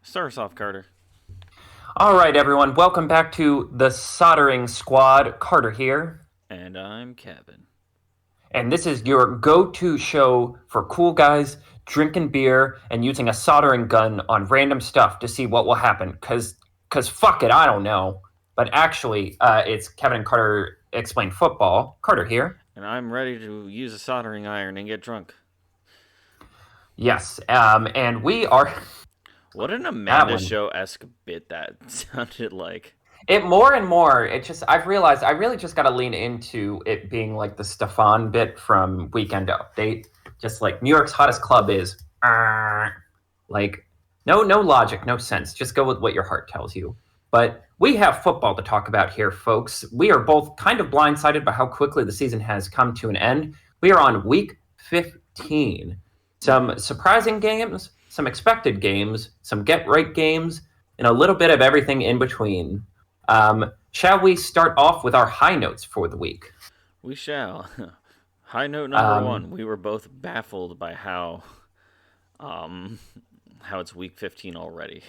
Start us off, Carter. All right, everyone, welcome back to the Soldering Squad. Carter here, And I'm Kevin. and this is your go-to show for cool guys drinking beer and using a soldering gun on random stuff to see what will happen. Cause fuck it, I don't know. But actually, it's Kevin and Carter explain football. Carter here. And I'm ready to use a soldering iron and get drunk. Yes, and we are What an that Amanda one. Show esque bit that sounded like. It more and more, it just I've realized I really just got to lean into it being like the Stefan bit from Weekend Update, just like New York's hottest club is like no logic, no sense. Just go with what your heart tells you. But we have football to talk about here, folks. We are both kind of blindsided by how quickly the season has come to an end. We are on week 15. Some surprising games, some expected games, some get right games, and a little bit of everything in between. Shall we start off with our high notes for the week? We shall. High note number Um, one. We were both baffled by um, how it's week 15 already.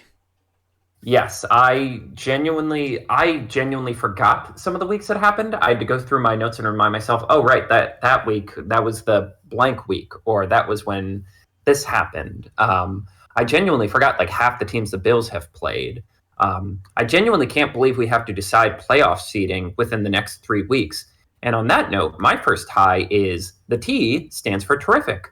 yes, I genuinely forgot some of the weeks that happened. I had to go through my notes and remind myself, oh right, that week that was the blank week, or that was when this happened. I genuinely forgot like half the teams the Bills have played. I genuinely can't believe we have to decide playoff seeding within the next 3 weeks. And on that note, my first high is the T stands for terrific.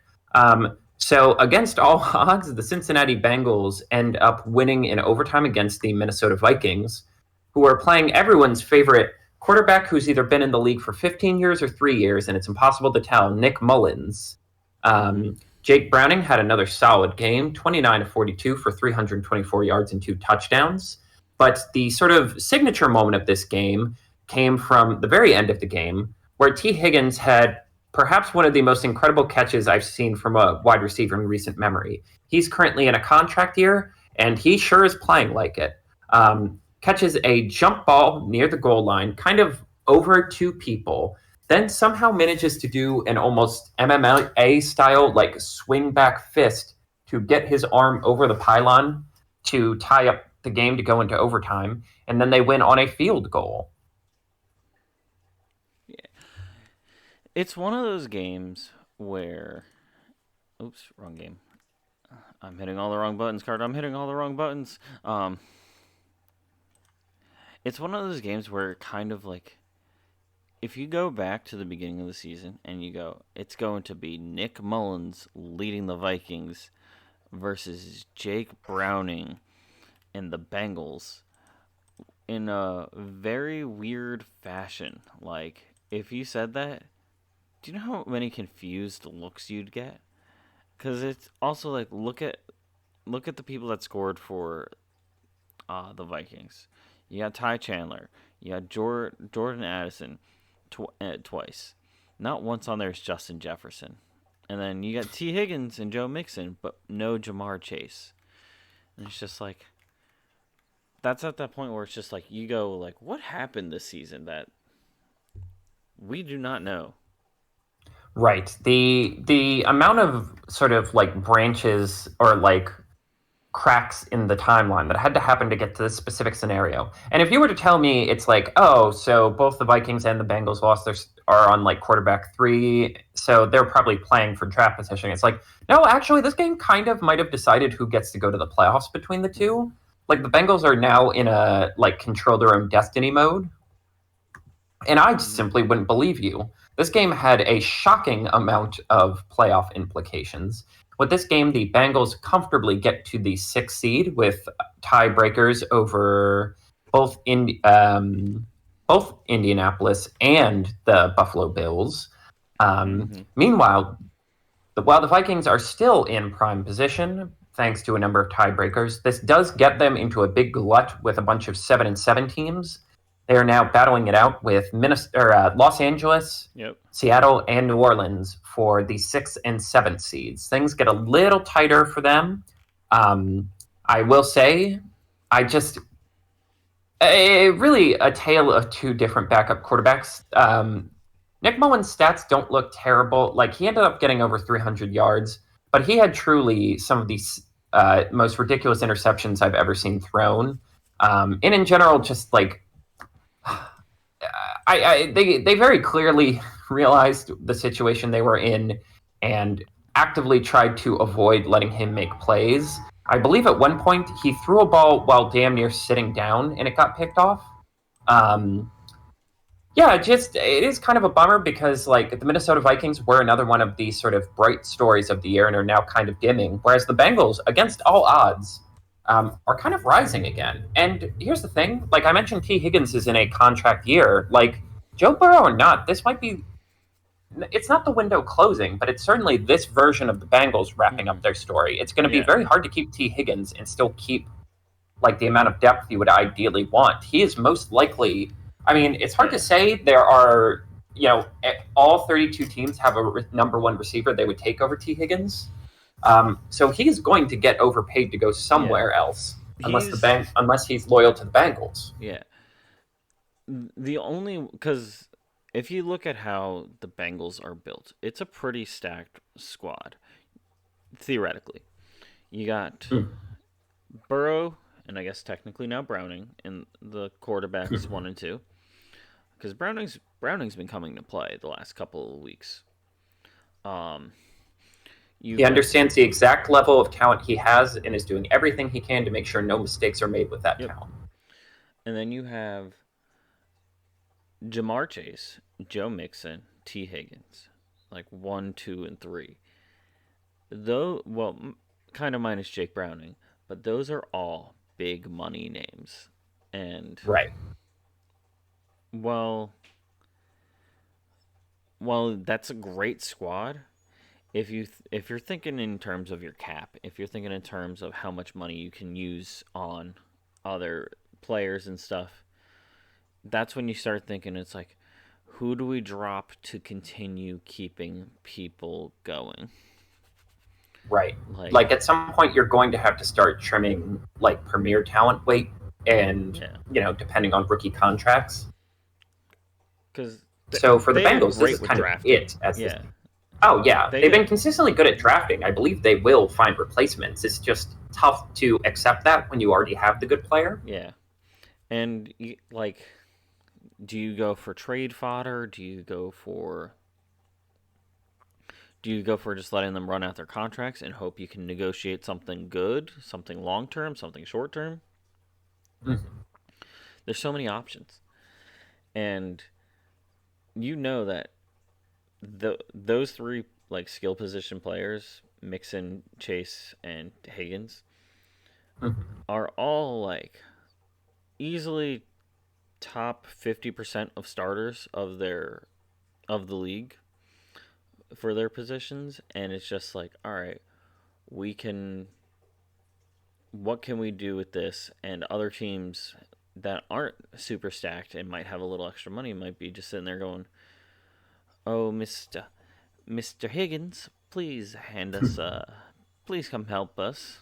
So, against all odds, the Cincinnati Bengals end up winning in overtime against the Minnesota Vikings, who are playing everyone's favorite quarterback who's either been in the league for 15 years or 3 years, and it's impossible to tell, Nick Mullins. Mm-hmm. Jake Browning had another solid game, 29 to 42 for 324 yards and 2 touchdowns. But the sort of signature moment of this game came from the very end of the game, where T. Higgins had perhaps one of the most incredible catches I've seen from a wide receiver in recent memory. He's currently in a contract year, and he sure is playing like it. Catches a jump ball near the goal line, kind of over two people, then somehow manages to do an almost MMA style, like swing back fist to get his arm over the pylon to tie up the game to go into overtime, and then they win on a field goal. Yeah. It's one of those games where. Oops, wrong game. I'm hitting all the wrong buttons, Carter. I'm hitting all the wrong buttons. It's one of those games where kind of like if you go back to the beginning of the season and you go, it's going to be Nick Mullins leading the Vikings versus Jake Browning and the Bengals in a very weird fashion. Like, if you said that, do you know how many confused looks you'd get? Because it's also like look at the people that scored for the Vikings. You got Ty Chandler. You got Jordan Addison twice. Not once on there is Justin Jefferson. And then you got T. Higgins and Joe Mixon, but no Jamar Chase. And it's just like that's at that point where it's just like you go like, what happened this season that we do not know? Right. The amount of sort of like branches or like cracks in the timeline that had to happen to get to this specific scenario. And if you were to tell me it's like, oh, so both the Vikings and the Bengals lost their are on like quarterback three, so they're probably playing for draft position. It's like, no, actually, this game kind of might have decided who gets to go to the playoffs between the two. Like the Bengals are now in a like control their own destiny mode, and I Mm-hmm. simply wouldn't believe you. This game had a shocking amount of playoff implications. With this game, the Bengals comfortably get to the sixth seed with tiebreakers over both both Indianapolis and the Buffalo Bills. Mm-hmm. Meanwhile, while the Vikings are still in prime position, thanks to a number of tiebreakers, this does get them into a big glut with a bunch of 7-7 teams. They are now battling it out with Los Angeles, Yep. Seattle, and New Orleans for the sixth and seventh seeds. Things get a little tighter for them. I will say, I just really a tale of two different backup quarterbacks. Nick Mullins' stats don't look terrible. Like he ended up getting over 300 yards, but he had truly some of these most ridiculous interceptions I've ever seen thrown. And in general, just like they very clearly realized the situation they were in and actively tried to avoid letting him make plays. I believe at one point he threw a ball while damn near sitting down and it got picked off. Um, yeah, it is kind of a bummer because like the Minnesota Vikings were another one of these sort of bright stories of the year and are now kind of dimming, whereas the Bengals, against all odds, are kind of rising again. And here's the thing: like I mentioned, T. Higgins is in a contract year. Like Joe Burrow or not, this might be. It's not the window closing, but it's certainly this version of the Bengals wrapping up their story. It's going to be Yeah. very hard to keep T. Higgins and still keep like the amount of depth you would ideally want. He is most likely. I mean, it's hard to say. There are, all 32 teams have a number one receiver they would take over T. Higgins. So he is going to get overpaid to go somewhere else, unless he's loyal to the Bengals. Yeah. The only because if you look at how the Bengals are built, it's a pretty stacked squad. Theoretically, you got Burrow, and I guess technically now Browning, and the quarterbacks 1 and 2, because Browning's been coming to play the last couple of weeks. He understands the exact level of talent he has and is doing everything he can to make sure no mistakes are made with that talent. And then you have Jamar Chase, Joe Mixon, T. Higgins, like 1, 2, and 3. Kind of minus Jake Browning, but those are all big money names. And right. Well, that's a great squad. If you're thinking in terms of your cap, if you're thinking in terms of how much money you can use on other players and stuff, that's when you start thinking it's like, who do we drop to continue keeping people going? Right. Like at some point you're going to have to start trimming like premier talent weight and depending on rookie contracts. So for the Bengals, this is kind of it. Oh yeah, they've been consistently good at drafting. I believe they will find replacements. It's just tough to accept that when you already have the good player. Yeah, and like, do you go for trade fodder? Do you go for just letting them run out their contracts and hope you can negotiate something good, something long term, something short term? Mm-hmm. There's so many options, and you know that those three like skill position players, Mixon, Chase, and Higgins, are all like easily top 50% of starters of the league for their positions, and it's just like, all right, what can we do with this? And other teams that aren't super stacked and might have a little extra money might be just sitting there going, oh, Mr. Higgins, please hand us please come help us.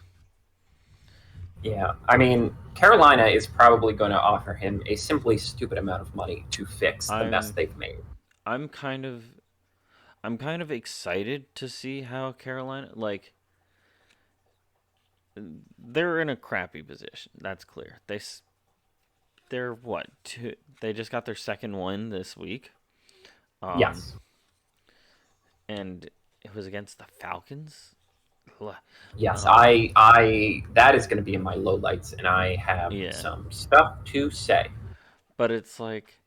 Yeah, I mean, Carolina is probably going to offer him a simply stupid amount of money to fix the mess they've made. I'm kind of excited to see how Carolina, like, they're in a crappy position. That's clear. They're what? They just got their second win this week. Yes. And it was against the Falcons. Yes, I that is going to be in my lowlights, and I have some stuff to say. But it's like,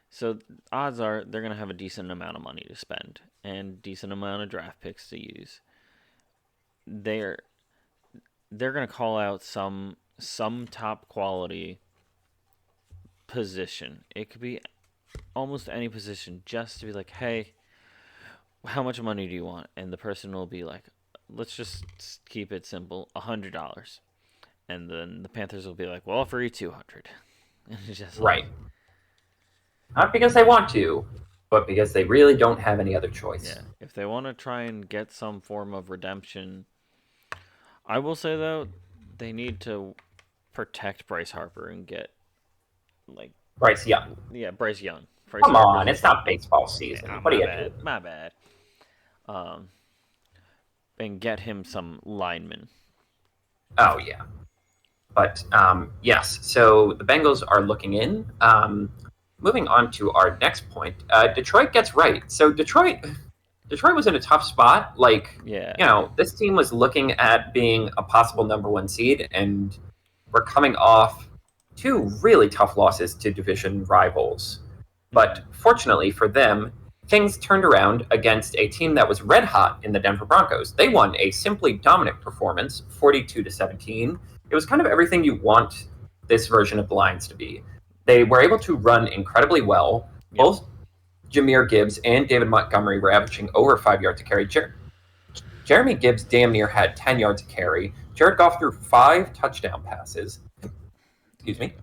so odds are they're going to have a decent amount of money to spend and decent amount of draft picks to use. They're going to call out some top quality position. It could be almost any position, just to be like, hey, how much money do you want? And the person will be like, let's just keep it simple, $100. And then the Panthers will be like, well, I'll offer you $200. And it's just right. Not because they want to, but because they really don't have any other choice. Yeah. If they want to try and get some form of redemption, I will say, though, they need to protect Bryce Harper and get, like... Bryce Young. Yeah, Bryce Young. Come on, it's not baseball season. What do you do? My bad. And get him some linemen. Oh yeah. But yes, so the Bengals are looking in. Moving on to our next point, Detroit gets right. So Detroit was in a tough spot. Like, Yeah. this team was looking at being a possible number one seed, and we're coming off two really tough losses to division rivals. But fortunately for them, things turned around against a team that was red hot in the Denver Broncos. They won a simply dominant performance, 42-17. It was kind of everything you want this version of the Lions to be. They were able to run incredibly well. Yep. Both Jahmyr Gibbs and David Montgomery were averaging over 5 yards a carry. Jeremy Gibbs damn near had 10 yards a carry. Jared Goff threw 5 touchdown passes. Excuse me.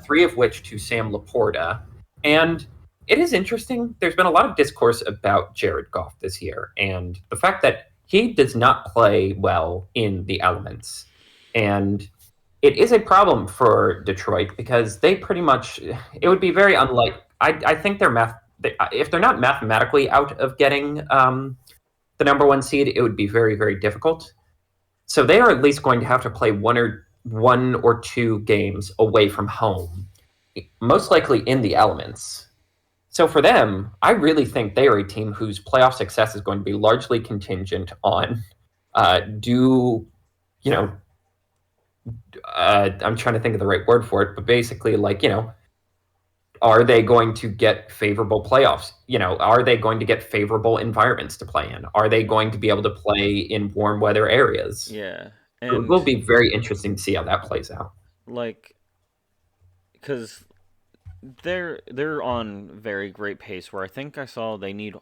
3 of which to Sam Laporta. And it is interesting. There's been a lot of discourse about Jared Goff this year and the fact that he does not play well in the elements. And it is a problem for Detroit because they pretty much, it would be very unlike, I think if they're not mathematically out of getting the number one seed, it would be very, very difficult. So they are at least going to have to play one or two games away from home, most likely in the elements. So for them, I really think they are a team whose playoff success is going to be largely contingent on I'm trying to think of the right word for it, but basically, are they going to get favorable playoffs? Are they going to get favorable environments to play in? Are they going to be able to play in warm weather areas? Yeah. It will be very interesting to see how that plays out. Like, because they're on very great pace. Where I think I saw they need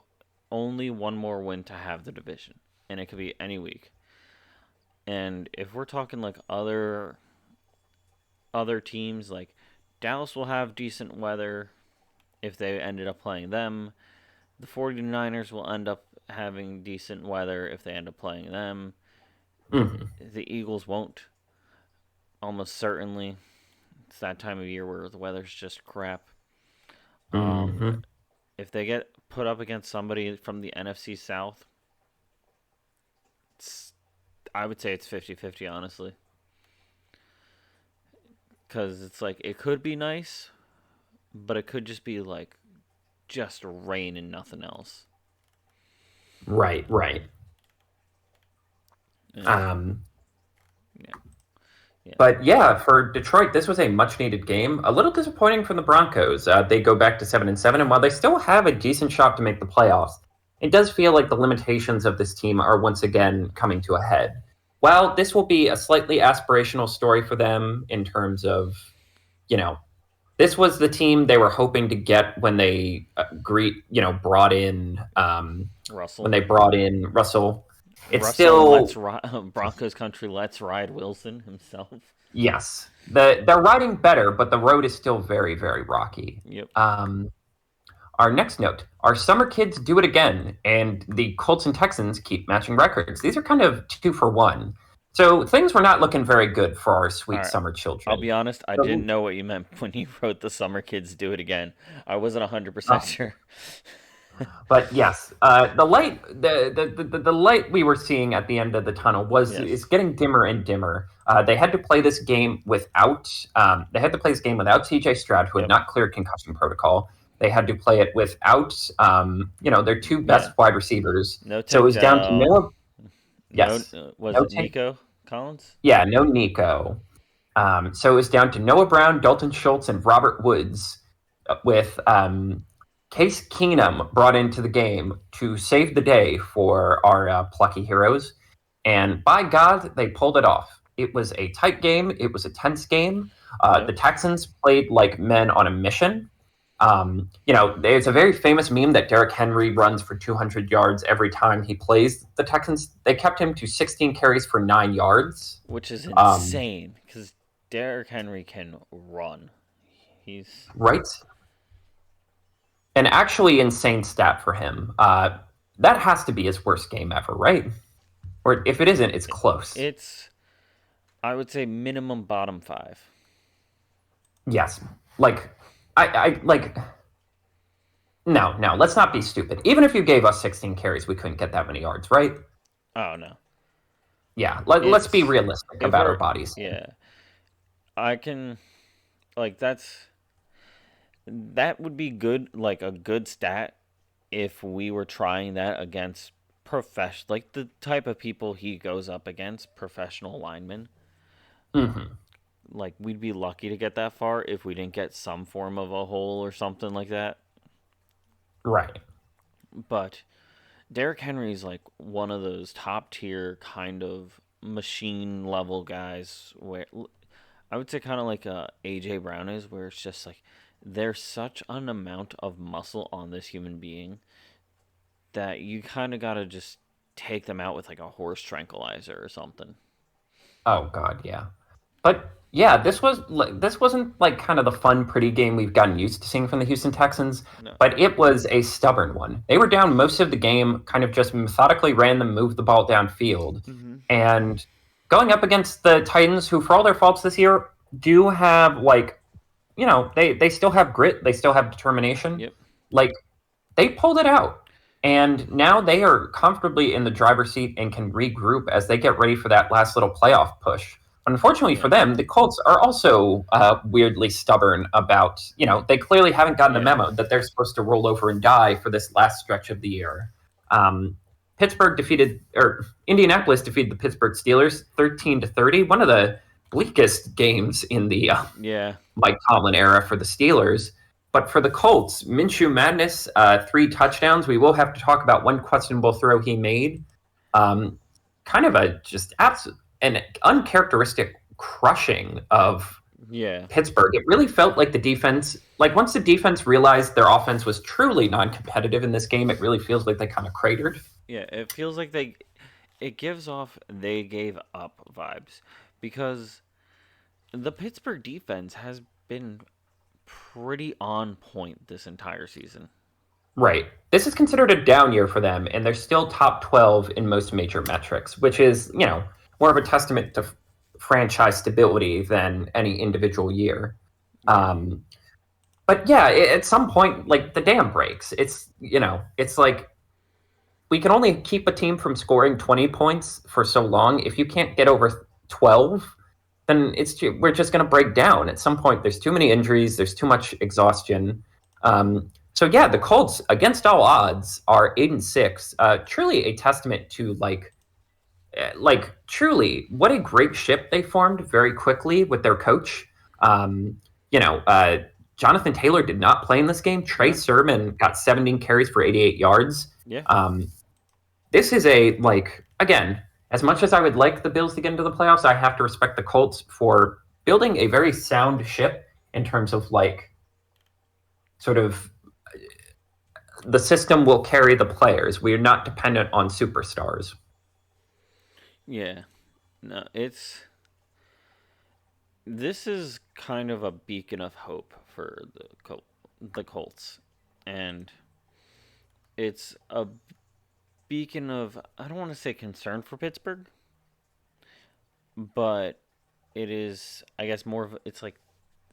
only one more win to have the division, and it could be any week. And if we're talking like other teams, like Dallas will have decent weather if they ended up playing them. The 49ers will end up having decent weather if they end up playing them. Mm-hmm. The Eagles won't. Almost certainly. It's that time of year where the weather's just crap. Mm-hmm. If they get put up against somebody from the NFC South, I would say it's 50-50, honestly. Because it's like, it could be nice, but it could just be like, just rain and nothing else. Right. Yeah. Um, Yeah. But yeah, for Detroit, this was a much needed game. A little disappointing from the Broncos. They go back to 7-7, and while they still have a decent shot to make the playoffs, it does feel like the limitations of this team are once again coming to a head. While this will be a slightly aspirational story for them in terms of, this was the team they were hoping to get when they brought in Russell. when they brought in Russell. It's Russell still Broncos country. Let's ride Wilson himself. yes. They're riding better, but the road is still very, very rocky. Yep. Our next note: our summer kids do it again, and the Colts and Texans keep matching records. These are kind of 2 for 1. So things were not looking very good for our sweet right. summer children. I'll be honest, I didn't know what you meant when you wrote the summer kids do it again. I wasn't 100% sure. But yes, the light, the light we were seeing at the end of the tunnel is getting dimmer and dimmer. They had to play this game without C.J. Stroud, who had not cleared concussion protocol. They had to play it without their 2 best wide receivers. So it was down to Noah. Yes, Was it Nico Collins? Yeah, no Nico. So it was down to Noah Brown, Dalton Schultz, and Robert Woods, with Case Keenum brought into the game to save the day for our plucky heroes. And by God, they pulled it off. It was a tight game. It was a tense game. The Texans played like men on a mission. There's a very famous meme that Derrick Henry runs for 200 yards every time he plays the Texans. They kept him to 16 carries for 9 yards. Which is insane, because Derrick Henry can run. He's... Right? An actually insane stat for him. That has to be his worst game ever, right? Or if it isn't, it's close. It's, I would say, minimum bottom 5. Yes. No, let's not be stupid. Even if you gave us 16 carries, we couldn't get that many yards, right? Oh, no. Yeah, let's be It's realistic if about our we're bodies. yeah, I can like that would be good, like a good stat if we were trying that against like the type of people he goes up against, professional linemen. Hmm. Like we'd be lucky to get that far if we didn't get some form of a hole or something like that. Right. But Derrick Henry's like one of those top tier kind of machine level guys where I would say kind of like AJ Brown is, where it's just like there's such an amount of muscle on this human being that you kind of gotta just take them out with like a horse tranquilizer or something. Oh God, yeah. But yeah, this wasn't like kind of the fun, pretty game we've gotten used to seeing from the Houston Texans, No. but it was a stubborn one. They were down most of the game, kind of just methodically ran them, moved the ball downfield, Mm-hmm. and going up against the Titans, who for all their faults this year do have like, they still have grit, they still have determination. Yep. Like they pulled it out. And now they are comfortably in the driver's seat and can regroup as they get ready for that last little playoff push. Unfortunately for Yeah. them, the Colts are also weirdly stubborn about, they clearly haven't gotten the Yeah. memo that they're supposed to roll over and die for this last stretch of the year. Um, Indianapolis defeated the Pittsburgh Steelers 13-30, one of the bleakest games in the Yeah. Mike Tomlin era for the Steelers. But for the Colts, Minshew Madness, 3 touchdowns. We will have to talk about one questionable throw he made. Kind of a just an uncharacteristic crushing of Yeah. Pittsburgh. It really felt like the defense, like once the defense realized their offense was truly non-competitive in this game, it really feels like they kind of cratered. Yeah. It feels like it gives off they gave up vibes because the Pittsburgh defense has been pretty on point this entire season. Right. This is considered a down year for them, and they're still top 12 in most major metrics, which is, more of a testament to franchise stability than any individual year. Um, but yeah, at some point, like the dam breaks. It's like we can only keep a team from scoring 20 points for so long. If you can't get over 12, then we're just going to break down. At some point, there's too many injuries, there's too much exhaustion. So yeah, the Colts, against all odds, are 8-6. Truly a testament to truly what a great ship they formed very quickly with their coach. Jonathan Taylor did not play in this game. Trey Sermon got 17 carries for 88 yards. Yeah. This is again, as much as I would like the Bills to get into the playoffs, I have to respect the Colts for building a very sound ship in terms of sort of the system will carry the players. We are not dependent on superstars. Yeah. No, this is kind of a beacon of hope for the Colts, and it's a beacon of, I don't want to say concern for Pittsburgh, but it is, I guess, more of it's like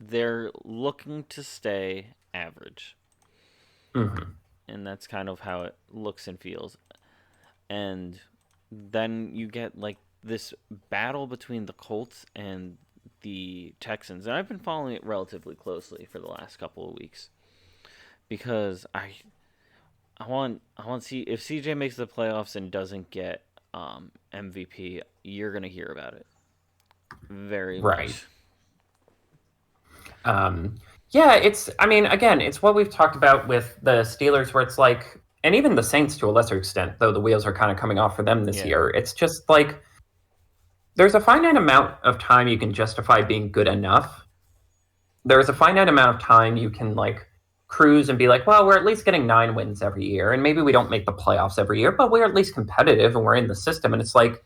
they're looking to stay average. Mm-hmm. And that's kind of how it looks and feels. And then you get like this battle between the Colts and the Texans. And I've been following it relatively closely for the last couple of weeks because I want to see if CJ makes the playoffs and doesn't get MVP, you're going to hear about it. Very right. much. Yeah, it's what we've talked about with the Steelers, where it's like, and even the Saints to a lesser extent, though the wheels are kind of coming off for them this year. It's just like there's a finite amount of time you can justify being good enough. There's a finite amount of time you can cruise and be like, well, we're at least getting 9 wins every year, and maybe we don't make the playoffs every year, but we're at least competitive and we're in the system. And it's like,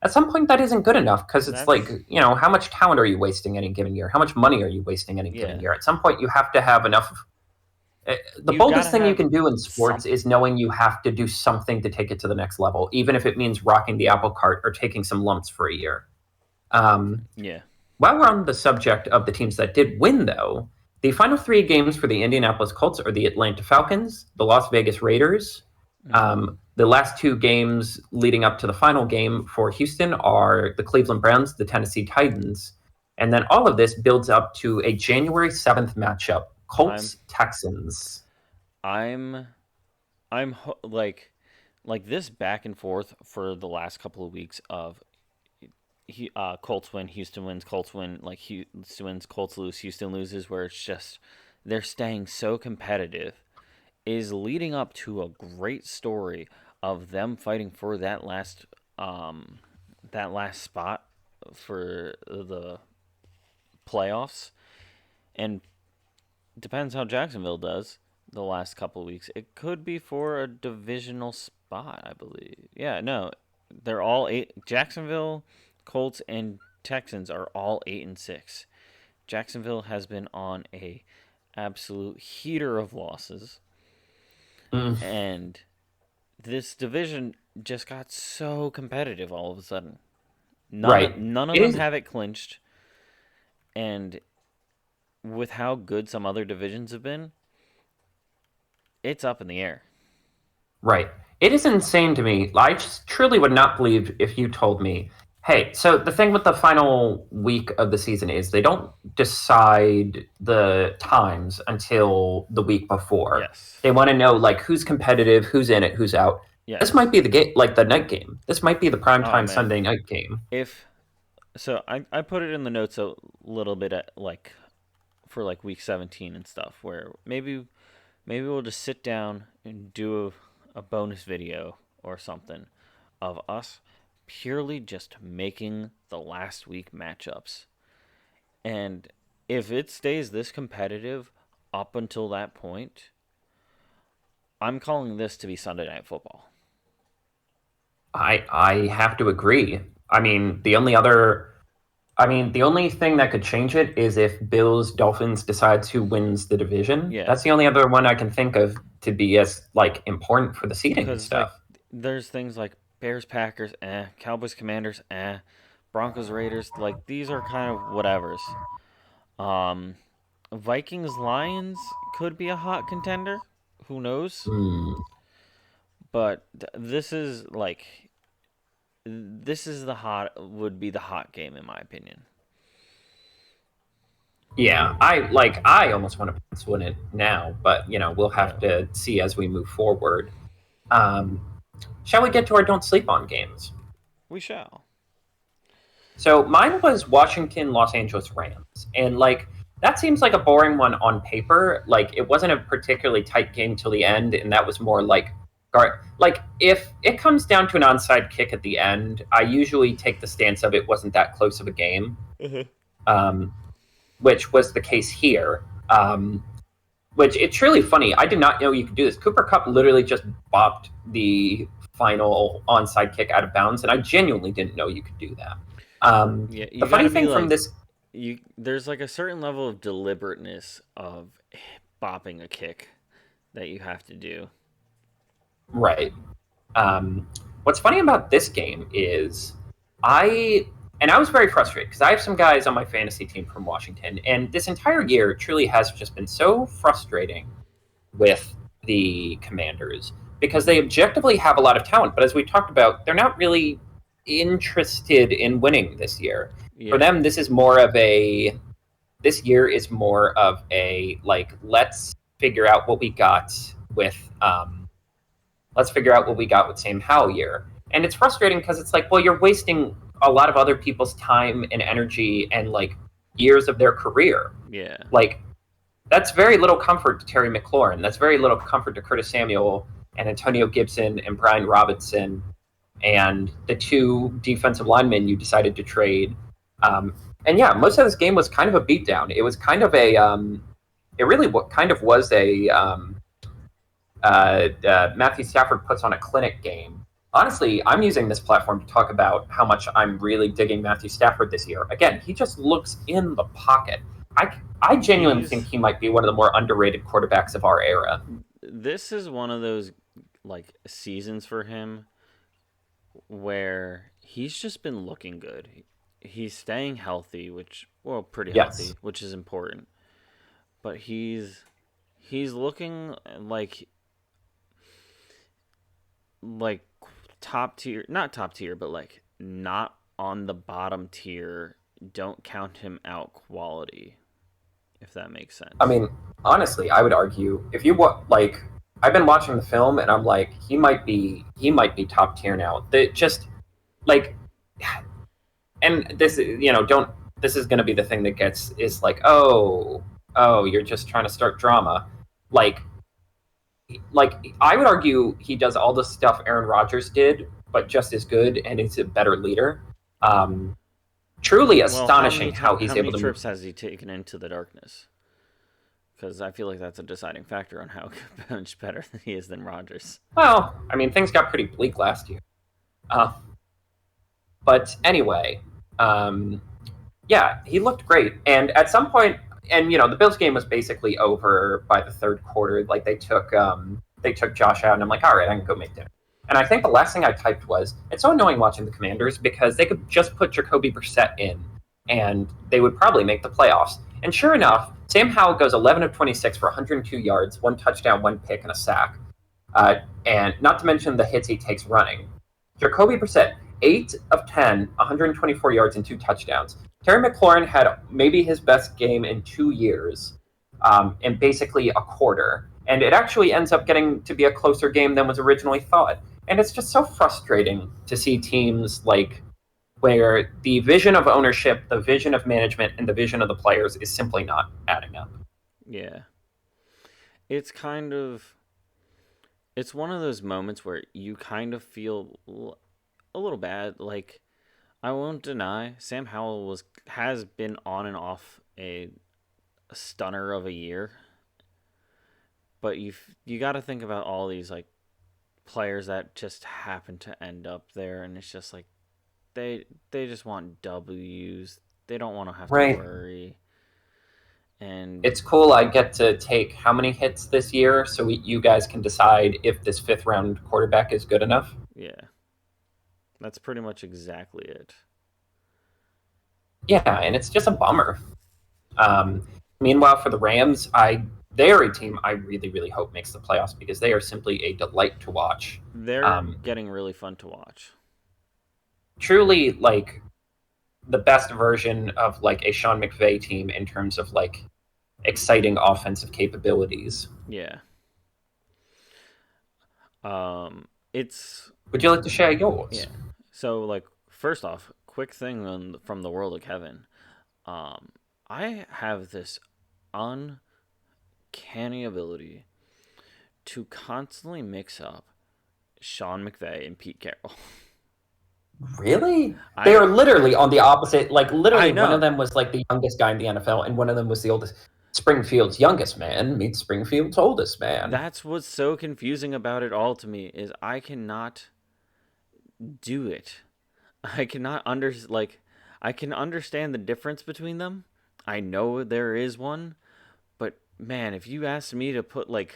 at some point that isn't good enough because it's how much talent are you wasting any given year? How much money are you wasting any given year? At some point you have to have enough. The boldest thing you can do in sports is knowing you have to do something to take it to the next level, even if it means rocking the apple cart or taking some lumps for a year. While we're on the subject of the teams that did win, though, the final 3 games for the Indianapolis Colts are the Atlanta Falcons, the Las Vegas Raiders, Hmm. The last two games leading up to the final game for Houston are the Cleveland Browns, the Tennessee Titans. And then all of this builds up to a January 7th matchup, I'm Colts Texans. I'm like this back and forth for the last couple of weeks of Colts win, Houston wins, Colts win, like Houston wins, Colts lose, Houston loses, where it's just they're staying so competitive is leading up to a great story of them fighting for um that last spot for the playoffs, and depends how Jacksonville does the last couple of weeks. It could be for a divisional spot, I believe. Yeah, no, they're all eight. Jacksonville, Colts, and Texans are all 8-6. Jacksonville has been on a absolute heater of losses, Mm, and this division just got so competitive all of a sudden. right. None of It them is have it clinched, and with how good some other divisions have been, it's up in the air. right. It is insane to me. I just truly would not believe if you told me, hey, so the thing with the final week of the season is they don't decide the times until the week before. Yes. They want to know like who's competitive, who's in it, who's out. This might Yes. be the game, like the night game. This might be the Oh primetime man. Sunday night game. If so I put it in the notes a little bit at like for like week 17 and stuff where maybe we'll just sit down and do a bonus video or something of us purely just making the last week matchups. And if it stays this competitive up until that point, I'm calling this to be Sunday Night Football. I have to agree. The only thing that could change it is if Bills Dolphins decides who wins the division. Yeah, That's the only other one I can think of to be as like important for the seeding and because like stuff. there's things like Bears Packers, Cowboys Commanders, Broncos Raiders, like these are kind of whatevers. Um, Vikings Lions could be a hot contender. Who knows? Hmm. But this is the hot would be the hot game in my opinion. Yeah, I almost want to pencil in it now, but we'll have Yeah, to see as we move forward. Um, shall we get to our don't sleep on games? we shall. So mine was Washington Los Angeles Rams, and like that seems like a boring one on paper. Like it wasn't a particularly tight game till the end, and that was more like like if it comes down to an onside kick at the end, I usually take the stance of it wasn't that close of a game, Mhm. um, which was the case here. Which it's really funny. I did not know you could do this. Cooper Cup literally just bopped the final onside kick out of bounds, and I genuinely didn't know you could do that. Yeah, The you got funny to be thing from like this, you. There's like a certain level of deliberateness of bopping a kick that you have to do. right? Um, what's funny about this game is I I was very frustrated because I have some guys on my fantasy team from Washington, and this entire year truly has just been so frustrating with the Commanders because they objectively have a lot of talent, but as we talked about, they're not really interested in winning this year. For Yeah, them, this year is more of a like figure out what we got with um, let's figure out what we got with Sam Howell year. And it's frustrating because it's like, well, you're wasting a lot of other people's time and energy and like years of their career. yeah, Like that's very little comfort to Terry McLaurin. That's very little comfort to Curtis Samuel and Antonio Gibson and Brian Robinson and the two defensive linemen you decided to trade. Um, and yeah, most of this game was kind of a beatdown. It was kind of it really kind of was Matthew Stafford puts on a clinic game. Honestly, I'm using this platform to talk about how much I'm really digging Matthew Stafford this year. Again, he just looks in the pocket. I genuinely think he's he might be one of the more underrated quarterbacks of our era. this is one of those like seasons for him where he's just been looking good. He's staying healthy, which well, pretty Yes. healthy, which is important. But he's looking like like top tier, not top tier, but like not on the bottom tier. Don't count him out quality, if that makes I sense. mean, honestly, I would argue if you like, I've been watching the film and I'm like, he might be top tier now. That just like, and this don't this is going to be the thing that gets is like, oh, you're just trying to start drama, like like I would argue he does all the stuff Aaron Rodgers did, but just as good, and he's a better leader. Um, Truly Well, how astonishing many how he's how able many to move. trips has he taken into the darkness? Because I feel like that's a deciding factor on how much better he is than Rodgers. Well, I mean, things got pretty bleak last year. Uh, but anyway, um, yeah, he looked great. And at some point, and the Bills game was basically over by the third quarter. Like they took Josh out, and I'm like, all right, I can go make dinner. And I think the last thing I typed was, it's so annoying watching the Commanders because they could just put Jacoby Brissett in, and they would probably make the playoffs. And sure enough, Sam Howell goes 11 of 26 for 102 yards, one touchdown, one pick, and a sack. And not to mention the hits he takes running. Jacoby Brissett, 8 of 10, 124 yards and two touchdowns. Terry McLaurin had maybe his best game in 2 years, in basically a quarter. And it actually ends up getting to be a closer game than was originally thought. And it's just so frustrating to see teams like where the vision of ownership, the vision of management, and the vision of the players is simply not adding up. Yeah, it's kind of it's one of those moments where you kind of feel a little bad. Like I won't deny, Sam Howell has been on and off a stunner of a year, but you got to think about all these like players that just happen to end up there, and it's just like they just want W's. They don't want to have to Right. worry. And It's cool. I get to take how many hits this year, so you guys can decide if this fifth round quarterback is good enough. yeah, that's pretty much exactly it. Yeah, and it's just a bummer. Meanwhile, for the Rams, they are a team I really, really hope makes the playoffs because they are simply a delight to watch. They're Um, getting really fun to watch. Truly, like the best version of like a Sean McVay team in terms of like exciting offensive capabilities. Yeah. It's Would you like to share yours? yeah. So like first off, quick thing from the world of Kevin. I have this uncanny ability to constantly mix up Sean McVay and Pete Carroll. Really? They I are literally on the opposite. Like I literally, one of know. them was like the youngest guy in the NFL, and one of them was the oldest. Springfield's youngest man meets Springfield's oldest man. That's what's so confusing about it all to me is I cannot do it. I cannot I can understand the difference between them. I know there is one, but man, if you asked me to put like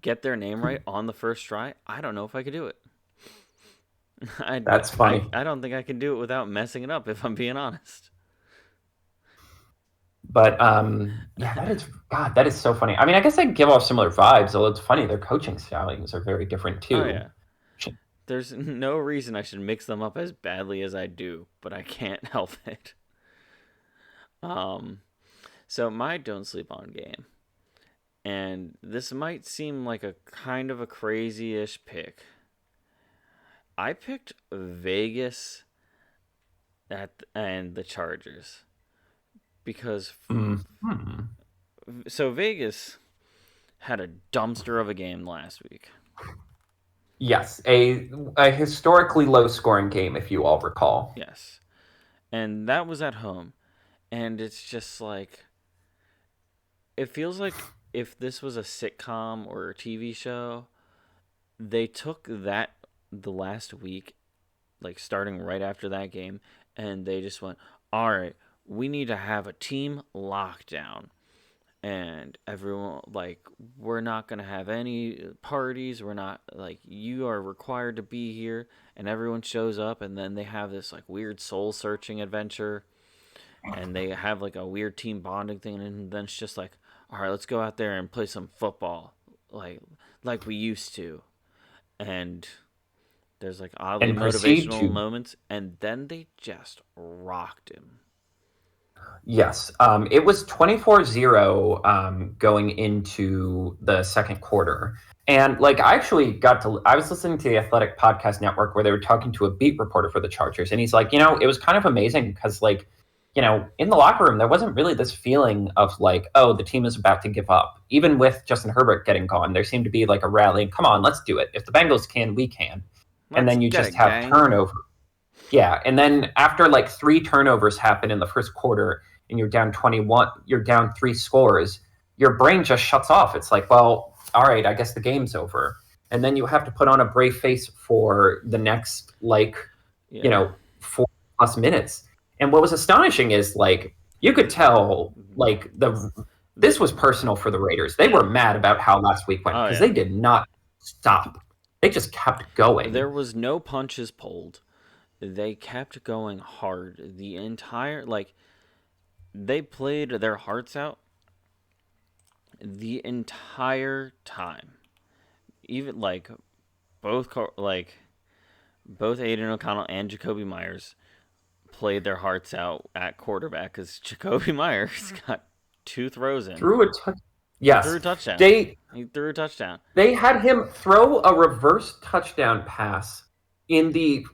get their name right on the first try, I don't know if I could do it. I, That's funny. I don't think I can do it without messing it up if I'm being honest. But yeah, that is so funny. I mean, I guess they give off similar vibes, although it's funny their coaching styles are very different Oh too. yeah. There's no reason I should mix them up as badly as I do, but I can't help it. Um so my don't sleep on game. And this might seem like a kind of a crazy-ish pick. I picked Vegas and the Chargers because Mm-hmm. so Vegas had a dumpster of a game last week. Yes, a historically low scoring game, if you all recall. Yes. And that was at home. And it's just like it feels like if this was a sitcom or a TV show, they took that the last week, like starting right after that game, and they just went, all right, we need to have a team lockdown. And everyone, like, we're not going to have any parties. We're not, like, you are required to be here. And everyone shows up, and then they have this, like, weird soul searching adventure. And they have, like, a weird team bonding thing. And then it's just like, all right, let's go out there and play some football, like we used to. and there's like oddly and proceed motivational to moments, and then they just rocked him. yes, it was 24-0 going into the second quarter. And like I was listening to the Athletic Podcast Network where they were talking to a beat reporter for the Chargers, and he's like, it was kind of amazing because like, in the locker room there wasn't really this feeling of like, oh, the team is about to give up. Even with Justin Herbert getting gone, there seemed to be like a rally. Come on, let's do it. If the Bengals can, we can. And Let's then you get just it, have gang. turnover. Yeah, and then after like 3 turnovers happen in the first quarter and you're down 21, you're down 3 scores, your brain just shuts off. It's like, well, all right, I guess the game's over. And then you have to put on a brave face for the next like, Yeah. 4+ minutes. And what was astonishing is like you could tell like this was personal for the Raiders. They were mad about how last week went Oh because yeah. they did not stop. They just kept going. There was no punches pulled. They kept going hard the entire like they played their hearts out the entire time. Even like like both Aiden O'Connell and Jacoby Myers played their hearts out at quarterback because Jacoby Myers got 2 throws in. Threw a touch. He threw Yes, a touchdown. they He threw a touchdown. they had him throw a reverse touchdown pass in the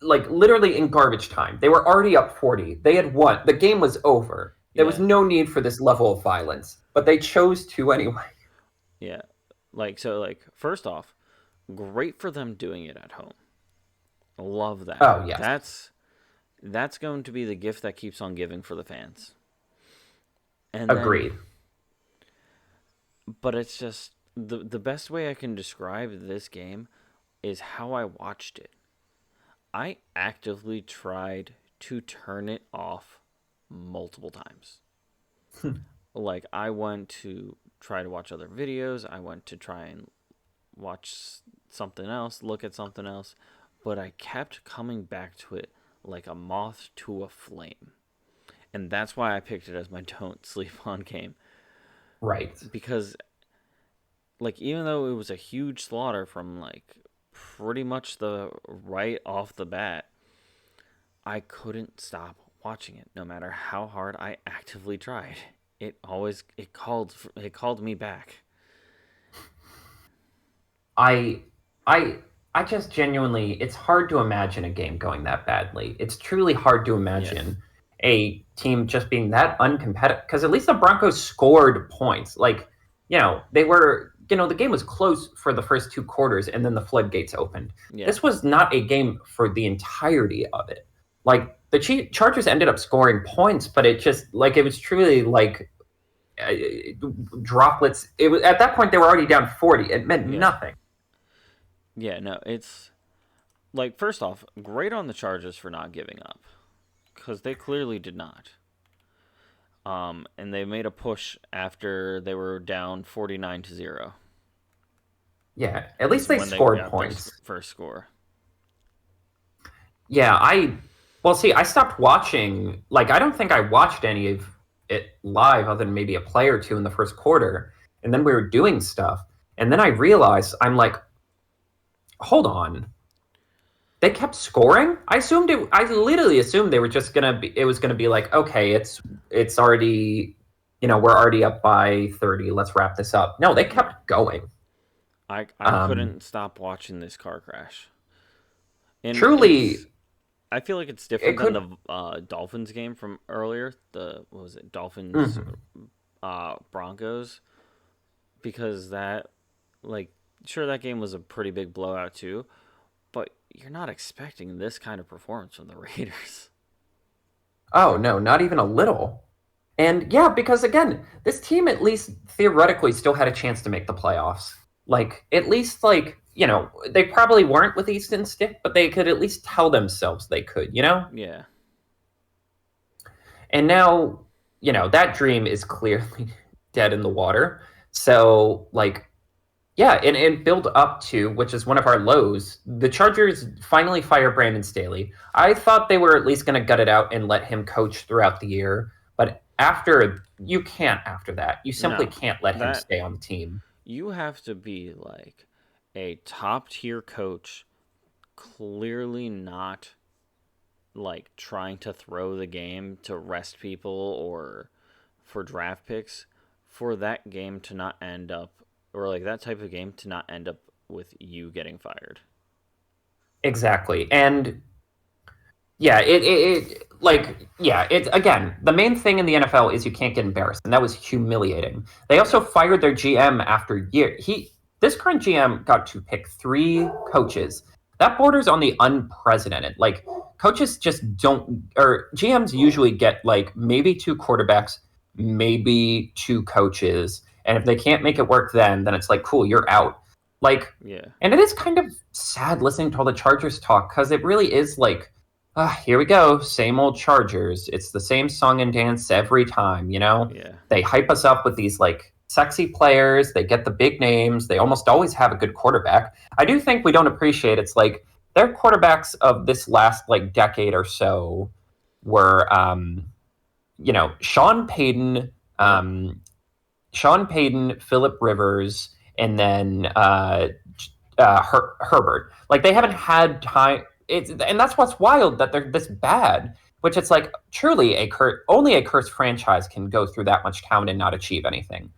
like literally in garbage time. They were already up 40. They had won. The game was over. There was Yeah. no need for this level of violence, but they chose to anyway. Yeah. First off, great for them doing it at home. Love that. Oh yes, That's going to be the gift that keeps on giving for the fans. And agreed. But it's just the best way I can describe this game is how I watched it. I actively tried to turn it off multiple times. Like I went to try to watch other videos, I went to try and watch something else, look at something else, but I kept coming back to it like a moth to a flame. And that's why I picked it as my don't sleep on game Right. because like even though it was a huge slaughter from like pretty much the right off the bat, I couldn't stop watching it no matter how hard I actively tried. It called me back. I I I just genuinely it's hard to imagine a game going that badly. It's truly hard to Yeah. imagine a team just being that uncompetitive because at least the Broncos scored points. Like, they were, the game was close for the first 2 quarters and then the floodgates opened. Yeah. This was not a game for the entirety of it. Like the Chargers ended up scoring points, but it just like it was truly like uh, droplets. It was at that point they were already down 40. It meant Yeah. nothing. Yeah, no, it's like first off, great on the Chargers for not giving up cuz they clearly did not. And they made a push after they were down 49-0. Yeah, at least Is they when they scored got their points. first score. Yeah, well, see, I stopped watching. Like, I don't think I watched any of it live other than maybe a play or two in the first quarter. And then we were doing stuff. And then I realized, I'm like, hold on. They kept scoring? I literally assumed they were just it was gonna be like, okay, it's already, we're already up by 30. Let's wrap this up. No, they kept going. I couldn't stop watching this car crash. And Truly, I feel like it's it different than could. the Dolphins game from earlier. What was it? Dolphins Mhm. Broncos, because that like sure that game was a pretty big blowout too, but you're not expecting this kind of performance from the Raiders. Oh, no, not even a little. And yeah, because again, this team at least theoretically still had a chance to make the playoffs. Like, at least, like, they probably weren't with Easton Stick, but they could at least tell themselves they could? Yeah. And now, that dream is clearly dead in the water. So, like, yeah, and build up to, which is one of our lows, the Chargers finally fire Brandon Staley. I thought they were at least going to gut it out and let him coach throughout the year. But you can't after that. You simply No. can't let him That stay on the team. you have to be like a top tier coach clearly not like trying to throw the game to rest people or for draft picks, for that game to not end up, or like that type of game to not end up with you getting fired. Exactly. And yeah, it's again, the main thing in the NFL is you can't get embarrassed, and that was humiliating. They also fired their GM after year. This current GM got to pick 3 coaches. That borders on the unprecedented. Like coaches just don't, or GMs usually get like maybe 2 quarterbacks, maybe 2 coaches, and if they can't make it work, then it's like cool, you're out. Like, Yeah. and it is kind of sad listening to all the Chargers talk because it really is like here we go, same old Chargers. It's the same song and dance every time, you know? Yeah. They hype us up with these like sexy players, they get the big names, they almost always have a good quarterback. I do think we don't appreciate it's like their quarterbacks of this last like decade or so were Sean Payton, Yep. Philip Rivers, and then Herbert. Like they haven't Yeah. had time. And that's what's wild that they're this bad. Which it's like truly only a cursed franchise can go through that much talent and not achieve anything.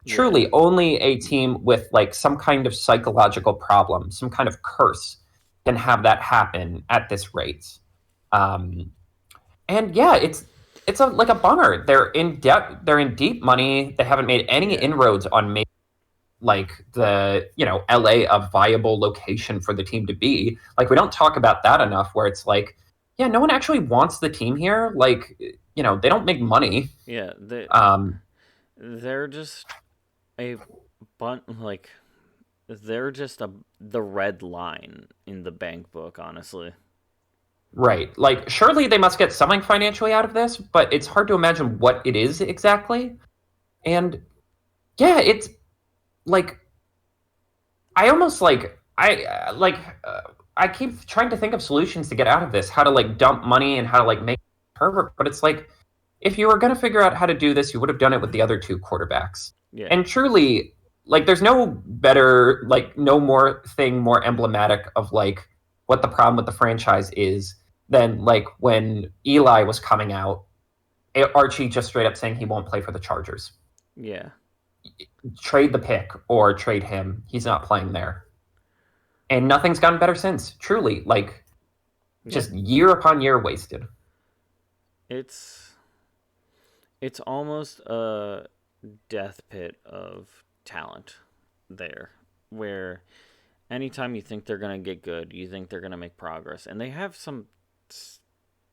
Yeah. Truly, only a team with like some kind of psychological problem, some kind of curse, can have that happen at this rate. Um, and yeah, it's like a bummer. They're in debt. They're in deep money. They haven't made any Yeah. inroads on making like the LA a viable location for the team to be. Like we don't talk about that enough. Where it's like, yeah, no one actually wants the team here. Like they don't make money. Yeah. Um, They're just a like they're just the red line in the bank book, honestly. right. Like surely they must get something financially out of this, but it's hard to imagine what it is exactly. And yeah, it's like I almost I keep trying to think of solutions to get out of this, how to like dump money and how to like make it perfect. But it's like if you were going to figure out how to do this, you would have done it with the other 2 quarterbacks. Yeah. And truly, like there's no better, like no more thing more emblematic of like what the problem with the franchise is than like when Eli was coming out, Archie just straight up saying he won't play for the Chargers. Yeah. Trade the pick or trade him. He's not playing there. And nothing's gotten better since. Truly, like Yeah. just year upon year wasted. It's it's almost a death pit of talent there, where anytime you think they're gonna get good, you think they're gonna make progress, and they have some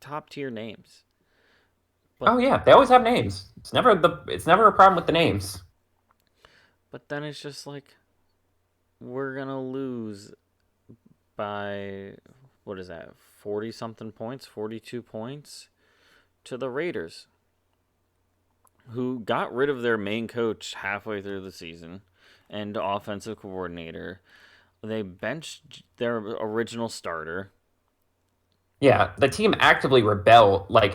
top tier names, but Oh yeah, they always have names. It's never a problem with the names. then it's just like we're gonna lose by what is that, 40 something points, 42 points to the Raiders, who got rid of their main coach halfway through the season and offensive coordinator. They benched their original starter. Yeah, the team actively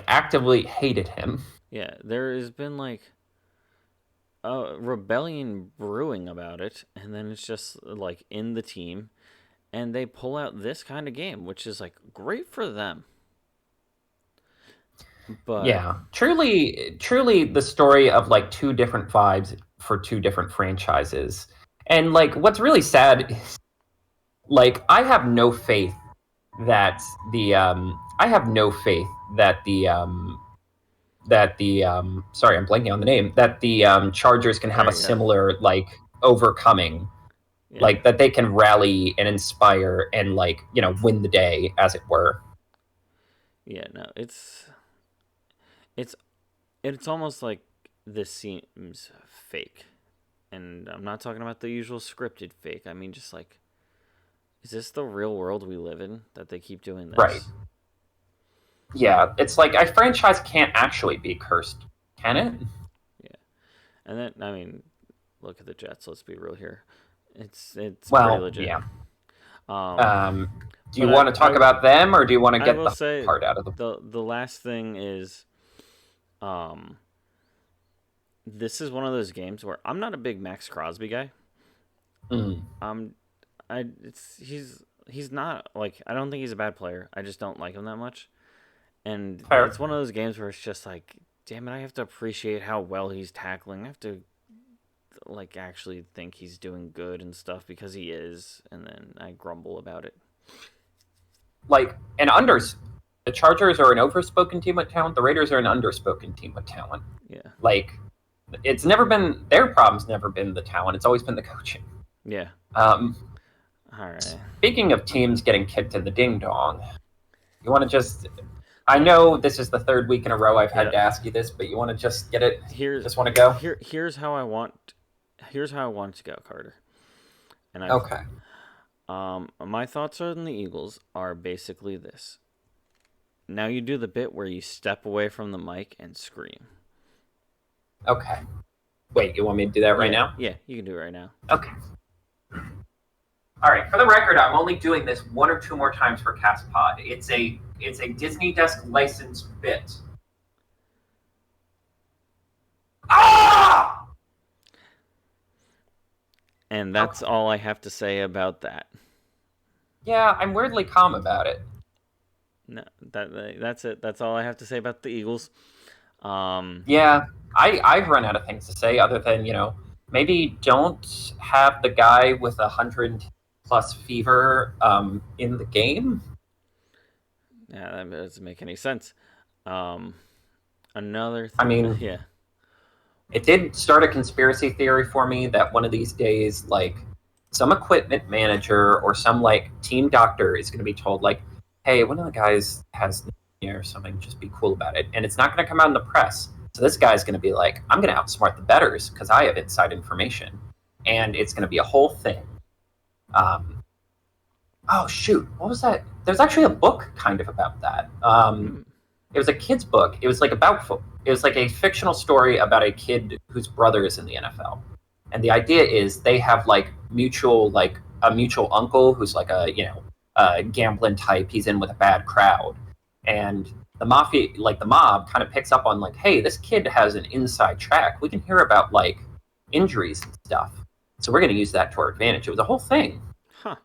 actively hated him. Yeah, there has been like a rebellion brewing about it, and then it's just like in the team, and they pull out this kind of game, which is like great for them. But Yeah, truly the story of like 2 different vibes for 2 different franchises. And like what's really sad is like I have no faith that the sorry, I'm blanking on the name, that the Chargers can have there a you go. similar like overcoming, Yeah, like that they can rally and inspire and like win the day, as it were. yeah. No, it's it's almost like this seems fake, and I'm not talking about the usual scripted fake. I mean, just like, is this the real world we live in that they keep doing Right. this? Yeah, it's like a franchise can't actually be cursed, can it? Yeah, and then I mean, look at the Jets. Let's be real here. It's pretty Well, legit. yeah. Um, Um, do you but want to talk about them, or do you want to I get will the say part out of the? the last thing is, um, this is one of those games where I'm not a big Max Crosby guy. Mm. I'm he's not like I don't think he's a bad player. I just don't like him that much. And Fair. it's one of those games where it's just like, damn it, I have to appreciate how well he's tackling. I have to like actually think he's doing good and stuff because he is, and then I grumble about it. Like, and unders, the Chargers are an overspoken team with talent. The Raiders are an underspoken team with talent. Yeah. Like, it's never been their problem's never been the talent. It's always been the coaching. Yeah. Um, All right. Speaking of teams getting kicked in the ding dong, you want to just. I know this is the third week in a row I've had to ask you this, but you want to just get it? Just want to go? Here's how I want it to go, Carter. And okay. My thoughts on the Eagles are basically this. Now you do the bit where you step away from the mic and scream. Okay. Wait, you want me to do that right now? Yeah, you can do it right now. Okay. All right. For the record, I'm only doing this one or two more times for Cast Pod. It's a Disney Desk licensed bit. Ah! And that's all I have to say about that. Yeah, I'm weirdly calm about it. No, that's it. That's all I have to say about the Eagles. Yeah, I've run out of things to say other than, maybe don't have the guy with 100+ fever in the game. Yeah, that doesn't make any sense. Another thing, I mean, yeah. It did start a conspiracy theory for me that one of these days, like, some equipment manager or some, like, team doctor is going to be told, like, hey, one of the guys has pneumonia or something, just be cool about it. And it's not going to come out in the press. So this guy's going to be like, I'm going to outsmart the bettors because I have inside information. And it's going to be a whole thing. Oh, shoot. What was that? There's actually a book kind of about that. It was a kid's book. It was like it was like a fictional story about a kid whose brother is in the NFL. And the idea is they have like a mutual uncle who's like a gambling type. He's in with a bad crowd. And the mafia, like the mob, kind of picks up on like, hey, this kid has an inside track. We can hear about like injuries and stuff. So we're going to use that to our advantage. It was a whole thing. Huh.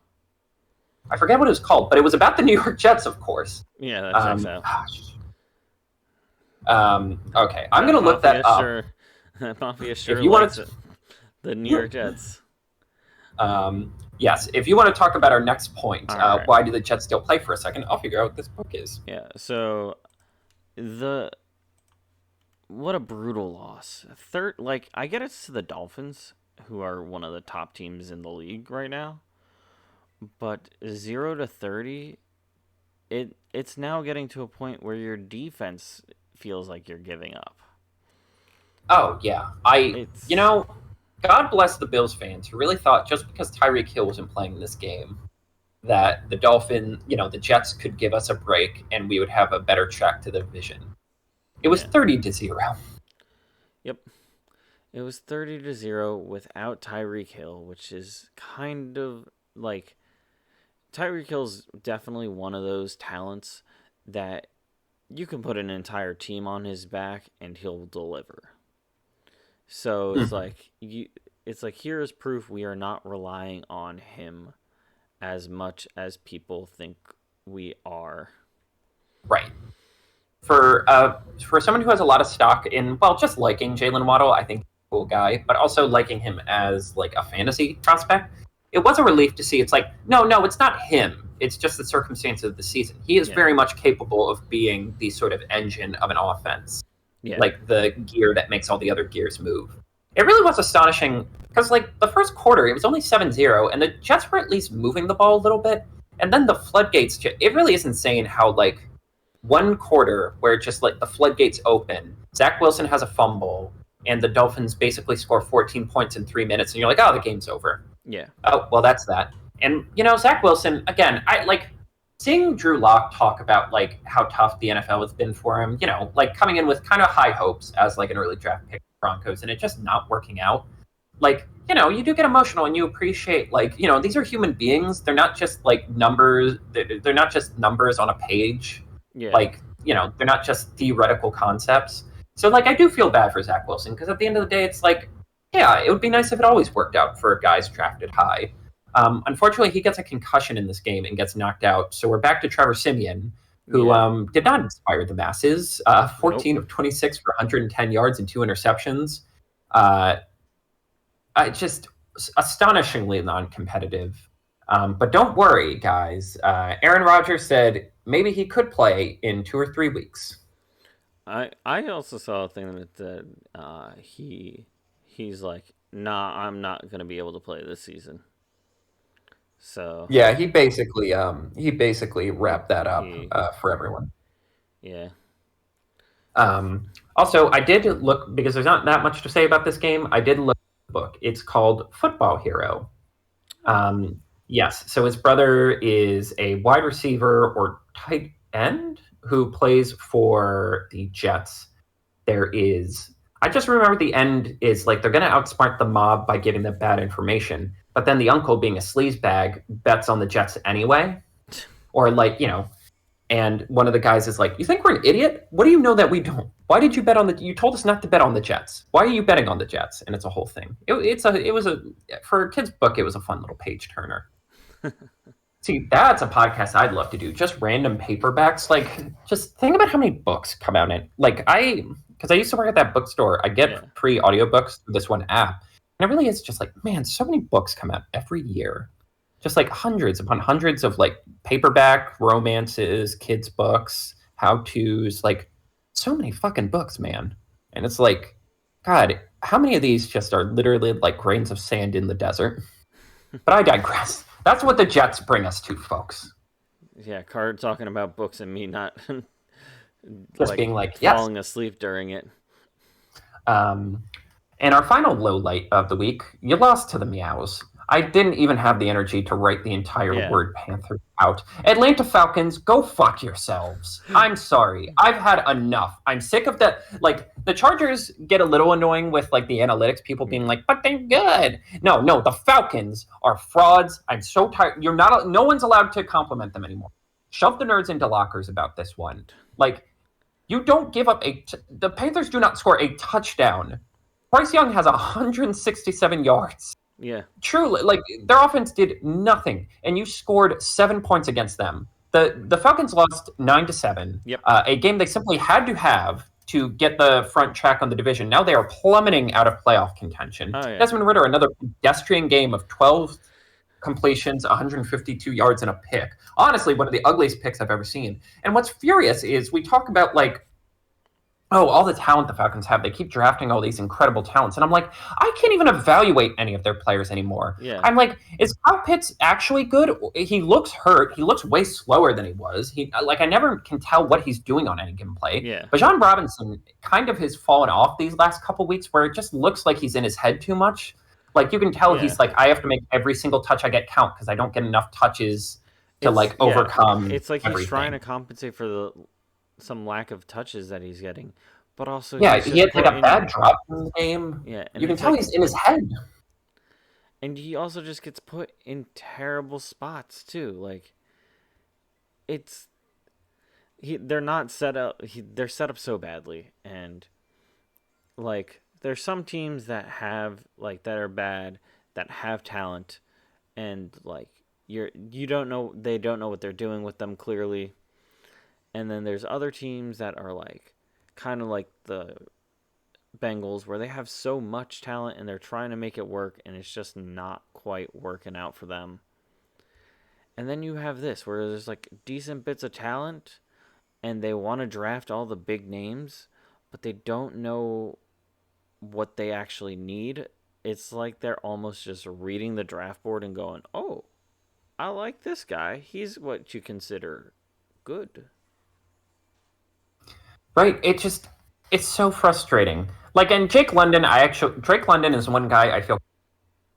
I forget what it was called, but it was about the New York Jets, of course. Yeah, that checks out. Okay, I'm going to look that up. Mafia sure likes it. The New York Jets. Yes, if you want to talk about our next point, right. Why do the Jets still play for a second? I'll figure out what this book is. Yeah, so what a brutal loss. I get it's to the Dolphins, who are one of the top teams in the league right now. But 0-30, it's now getting to a point where your defense feels like you're giving up. Oh, yeah. God bless the Bills fans who really thought just because Tyreek Hill wasn't playing in this game that the Jets could give us a break and we would have a better track to the division. It was 30-0. Yep. It was 30-0 without Tyreek Hill, which is kind of like Tyreek Hill's definitely one of those talents that you can put an entire team on his back and he'll deliver. So it's like here is proof we are not relying on him as much as people think we are. Right. For someone who has a lot of stock in, just liking Jalen Waddle, I think he's a cool guy, but also liking him as like a fantasy prospect, it was a relief to see. It's like, no, it's not him. It's just the circumstances of the season. He is very much capable of being the sort of engine of an offense. Yeah. Like the gear that makes all the other gears move. It really was astonishing because, like, the first quarter, it was only 7-0, and the Jets were at least moving the ball a little bit. And then the floodgates, it really is insane how, like, one quarter where just, like, the floodgates open, Zach Wilson has a fumble, and the Dolphins basically score 14 points in 3 minutes, and you're like, oh, the game's over. Yeah. Oh, well, that's that. And, Zach Wilson, again, seeing Drew Lock talk about, like, how tough the NFL has been for him, like, coming in with kind of high hopes as, like, an early draft pick for Broncos, and it just not working out. Like, you do get emotional and you appreciate, like, these are human beings. They're not just, like, numbers. They're not just numbers on a page. Yeah. Like, they're not just theoretical concepts. So, like, I do feel bad for Zach Wilson because at the end of the day, it's like, yeah, it would be nice if it always worked out for guys drafted high. Unfortunately, he gets a concussion in this game and gets knocked out. So we're back to Trevor Siemian, who Yeah. did not inspire the masses. Nope. 14 of 26 for 110 yards and 2 interceptions. Just astonishingly non-competitive. But don't worry, guys. Aaron Rodgers said maybe he could play in 2 or 3 weeks. I also saw a thing that said he's like, nah, I'm not gonna be able to play this season. So Yeah, he basically wrapped that up he for everyone. yeah. Also, I did look because there's not that much to say about this game. I did look at the book. It's called Football Hero. Oh. Yes, so his brother is a wide receiver or tight end who plays for the Jets. I just remember the end is like they're going to outsmart the mob by giving them bad information, but then the uncle, being a sleazebag, bets on the Jets anyway. Or and one of the guys is like, "You think we're an idiot? What do you know that we don't? Why did you bet on the? You told us not to bet on the Jets. Why are you betting on the Jets?" And it's a whole thing. For a kid's book, it was a fun little page turner. See, that's a podcast I'd love to do. Just random paperbacks. Like, just think about how many books come out in. Because I used to work at that bookstore. I get free audiobooks through this one app, and it really is just like, man, so many books come out every year. Just like hundreds upon hundreds of like paperback romances, kids' books, how-tos, like so many fucking books, man. And it's like, God, how many of these just are literally like grains of sand in the desert? But I digress. That's what the Jets bring us to, folks. Yeah, Card talking about books and me not Just being like, yes. falling asleep during it. And our final low light of the week, you lost to the Meows. I didn't even have the energy to write the entire word Panther out. Atlanta Falcons, go fuck yourselves. I'm sorry. I've had enough. I'm sick of that. Like, the Chargers get a little annoying with, like, the analytics, people being like, but they're good. No, the Falcons are frauds. I'm so tired. No one's allowed to compliment them anymore. Shove the nerds into lockers about this one. Like, you don't give up the Panthers do not score a touchdown. Bryce Young has 167 yards. Yeah. Truly, like, their offense did nothing, and you scored 7 points against them. The Falcons lost 9-7. Yep. A game they simply had to have to get the front track on the division. Now they are plummeting out of playoff contention. Oh, yeah. Desmond Ridder, another pedestrian game of 12 completions, 152 yards, and a pick. Honestly, one of the ugliest picks I've ever seen. And what's furious is we talk about, like, all the talent the Falcons have. They keep drafting all these incredible talents. And I'm like, I can't even evaluate any of their players anymore. Yeah. I'm like, is Kyle Pitts actually good? He looks hurt. He looks way slower than he was. I never can tell what he's doing on any given play. Yeah. But John Robinson kind of has fallen off these last couple weeks where it just looks like he's in his head too much. Like, you can tell he's like, I have to make every single touch I get count because I don't get enough touches to overcome. It's like everything. He's trying to compensate for some lack of touches that he's getting, but also he had like a bad drop in the game. Yeah, you can tell he's in his head, and he also just gets put in terrible spots too. Like, they're not set up. They're set up so badly, and like there's some teams that are bad, that have talent, and like they don't know what they're doing with them clearly. And then there's other teams that are like kind of like the Bengals, where they have so much talent and they're trying to make it work, and it's just not quite working out for them. And then you have this, where there's like decent bits of talent, and they want to draft all the big names, but they don't know what they actually need. It's like they're almost just reading the draft board and going, oh, I like this guy. He's what you consider good. Right. It's so frustrating. Like, and Drake London is one guy I feel,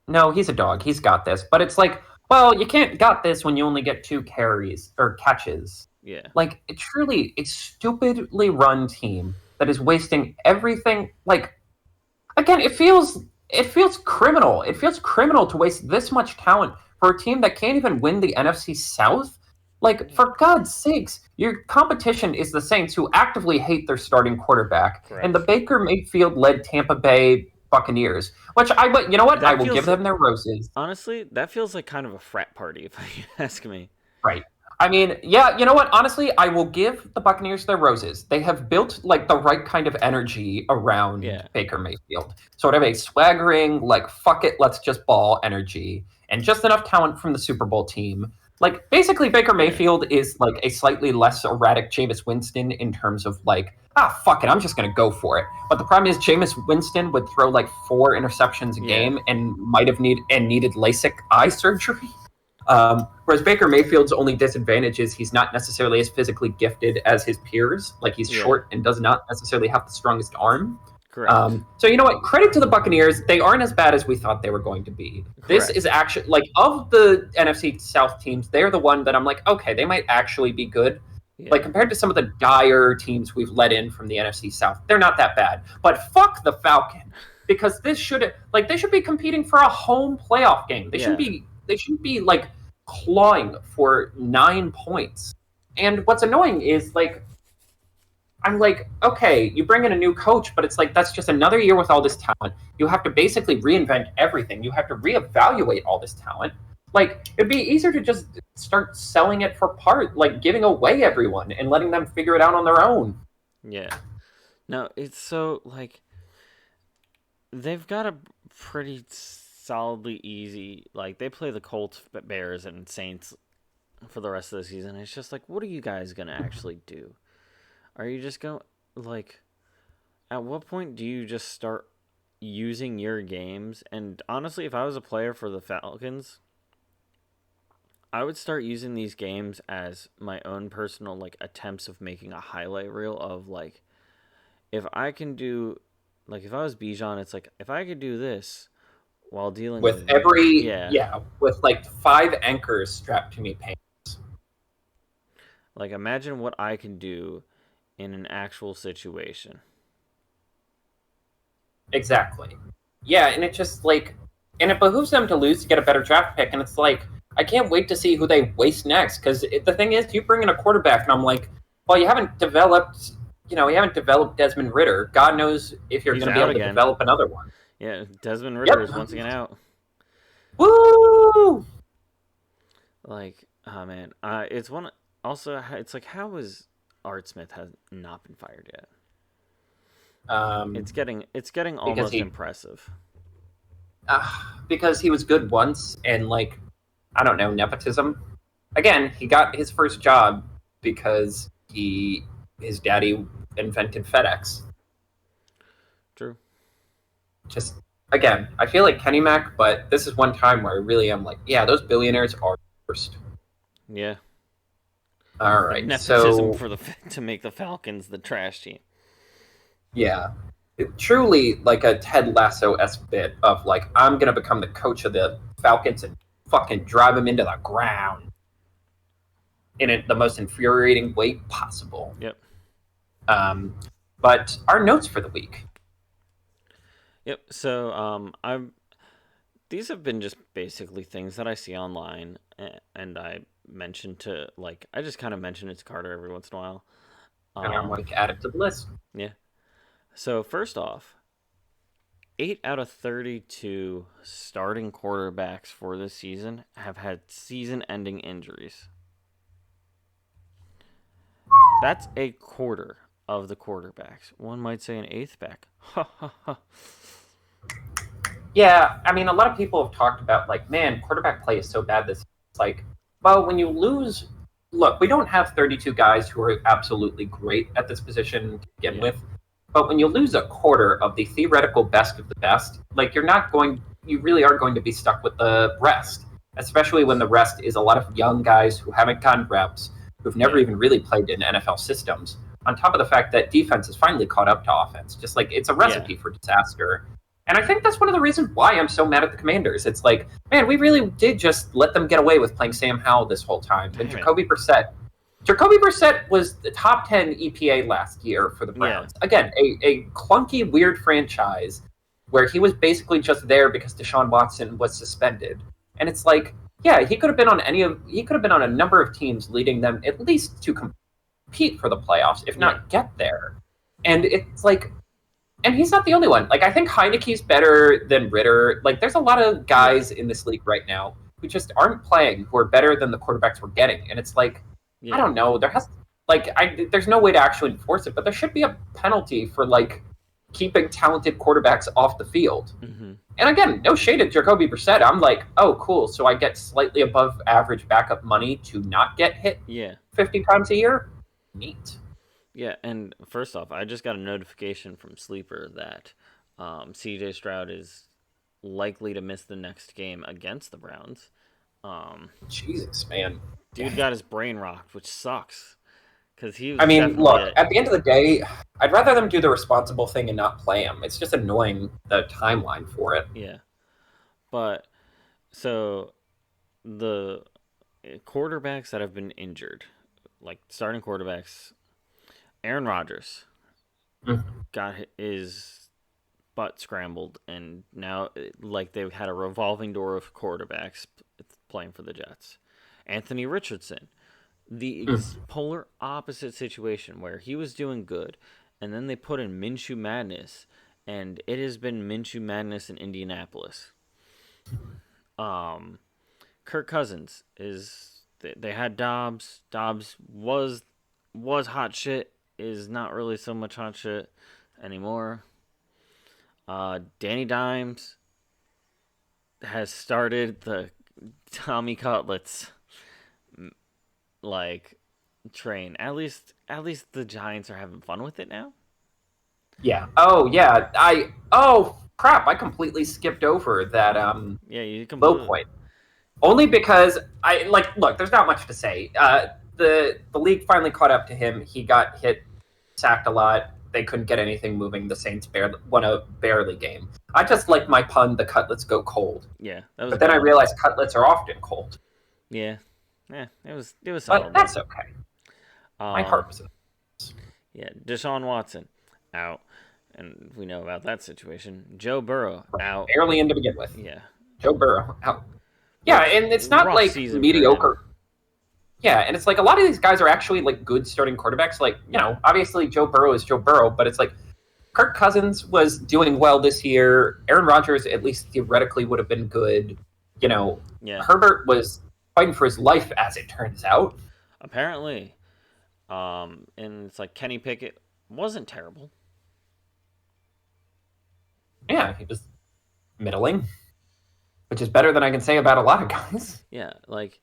no, he's a dog. He's got this. But it's like, well, you can't got this when you only get 2 carries or catches. Yeah. Like, it's truly a stupidly run team that is wasting everything. Like, again, it feels criminal. It feels criminal to waste this much talent for a team that can't even win the NFC South. Like, for God's sakes, your competition is the Saints, who actively hate their starting quarterback. Correct. And the Baker Mayfield-led Tampa Bay Buccaneers, which you know what? I That will give feels them their roses. honestly, that feels like kind of a frat party, if you ask me. Right. I mean, yeah, you know what? Honestly, I will give the Buccaneers their roses. They have built like the right kind of energy around Yeah, Baker Mayfield. Sort of a swaggering, like, fuck it, let's just ball energy, and just enough talent from the Super Bowl team. Like, basically, Baker yeah, Mayfield is like a slightly less erratic Jameis Winston in terms of like, fuck it, I'm just going to go for it. But the problem is, Jameis Winston would throw like 4 interceptions a yeah, game and needed LASIK eye surgery. Whereas Baker Mayfield's only disadvantage is he's not necessarily as physically gifted as his peers. Like, he's yeah. short and does not necessarily have the strongest arm. Correct. So you know what? Credit to the Buccaneers. They aren't as bad as we thought they were going to be. This is Correct. actually like of the NFC South teams, they're the one that I'm like, okay, they might actually be good. Like Yeah, compared to some of the dire teams we've let in from the NFC South, they're not that bad. But fuck the Falcon because they should be competing for a home playoff game. yeah, They shouldn't be like clawing for 9 points. And what's annoying is like I'm like, okay, you bring in a new coach, but it's like that's just another year with all this talent. You have to basically reinvent everything. You have to reevaluate all this talent. Like, it'd be easier to just start selling it for like giving away everyone and letting them figure it out on their own. yeah. No, it's so like they've got a pretty solidly easy. Like they play the Colts, Bears, and Saints for the rest of the season. It's just like, what are you guys gonna actually do? Are you just going like? At what point do you just start using your games? And honestly, if I was a player for the Falcons, I would start using these games as my own personal like attempts of making a highlight reel of like if I can do like if I was Bijan, it's like if I could do this while dealing With with every yeah, yeah, with like 5 anchors strapped to me paying. like imagine what I can do in an actual situation. Exactly. Yeah, and it just like and it behooves them to lose to get a better draft pick, and it's like I can't wait to see who they waste next because the thing is, you bring in a quarterback, and I'm like, well, you haven't developed, Desmond Ritter. God knows if you're He's going to be out able to again. develop another one. Yeah, Desmond Ritter is Yep. once again out. Woo! Like, oh man, it's one. Also, it's like how is Art Smith has not been fired yet? Um, It's getting because almost he impressive. because he was good once, and like I don't know, nepotism. Again, he got his first job because his daddy invented FedEx. True. Just again, I feel like Kenny Mac, but this is one time where I really am like, yeah, those billionaires are first. Yeah. All Like right, nepotism so for the to make the Falcons the trash team. yeah, truly like a Ted Lasso-esque bit of like, I'm gonna become the coach of the Falcons and fucking drive them into the ground in the most infuriating way possible. Yep. Um, but our notes for the week. Yep. So I'm these have been just basically things that I see online, and I mention to like I just kind of mention it to Carter every once in a while. And I'm Um, like, add it to the list. yeah. So first off, 8 out of 32 starting quarterbacks for this season have had season-ending injuries. That's a quarter of the quarterbacks. One might say an eighth back. Ha ha ha. Yeah, I mean, a lot of people have talked about like, man, quarterback play is so bad this. It's like, well, when you lose, look, we don't have 32 guys who are absolutely great at this position to begin Yeah. with, but when you lose a quarter of the theoretical best of the best, like you really are going to be stuck with the rest, especially when the rest is a lot of young guys who haven't gotten reps, who've never Yeah. even really played in NFL systems. On top of the fact that defense has finally caught up to offense, just like it's a recipe for disaster. And I think that's one of the reasons why I'm so mad at the Commanders. It's like, man, we really did just let them get away with playing Sam Howell this whole time. And Damn it. Jacoby Brissett was the top 10 EPA last year for the Browns. Yeah. Again, a clunky, weird franchise where he was basically just there because Deshaun Watson was suspended. And it's like, yeah, he could have been on a number of teams leading them at least to compete for the playoffs, if not get there. And it's like, And he's not the only one. Like, I think Heineke's better than Ritter. Like, there's a lot of Yeah, guys in this league right now who just aren't playing, who are better than the quarterbacks we're getting. And it's like, I yeah. don't know. There's no way to actually enforce it, but there should be a penalty for like keeping talented quarterbacks off the field. Hmm. And again, no shade at Jacoby Brissett. I'm like, oh, cool. So I get slightly above average backup money to not get hit Yeah, 50 times a year. Neat. yeah. And first off, I just got a notification from Sleeper that CJ Stroud is likely to miss the next game against the Browns. Um, Jesus, man. Dude got his brain rocked, which sucks because he I was mean, definitely look, at the end of the day, I'd rather them do the responsible thing and not play him. It's just annoying the timeline for it. yeah. But so the quarterbacks that have been injured, like starting quarterbacks, Aaron Rodgers Mhm. got his butt scrambled, and now like they've had a revolving door of quarterbacks playing for the Jets. Anthony Richardson, the polar opposite situation where he was doing good, and then they put in Minshew Madness, and it has been Minshew Madness in Indianapolis. Um, Kirk Cousins is they had Dobbs. Dobbs was hot shit. Is not really so much hot shit anymore. Danny Dimes has started the Tommy Cutlets like train. At least the Giants are having fun with it now. Yeah. Oh, yeah. Oh, crap. I completely skipped over that Yeah, you low completely. point. Only because look, there's not much to say. The league finally caught up to him. He got hit, sacked a lot. They couldn't get anything moving. The Saints barely won a barely game. I just like my pun, the cutlets go cold. Yeah, that was a But then good I one. realized cutlets are often cold. Yeah, yeah, it was But solid though. that's okay. My Um, heart was in it. yeah, Deshaun Watson out, and we know about that situation. Joe Burrow out. Barely in to begin with. Yeah, Joe Burrow out. Yeah, rough and it's not rough like season for him. mediocre. Yeah, and it's like a lot of these guys are actually like good starting quarterbacks. Like, Yeah, obviously Joe Burrow is Joe Burrow, but it's like Kirk Cousins was doing well this year. Aaron Rodgers, at least theoretically, would have been good. You know, yeah. Herbert was fighting for his life, as it turns out. Apparently, and it's like Kenny Pickett wasn't terrible. Yeah, he was middling, which is better than I can say about a lot of guys. Yeah, like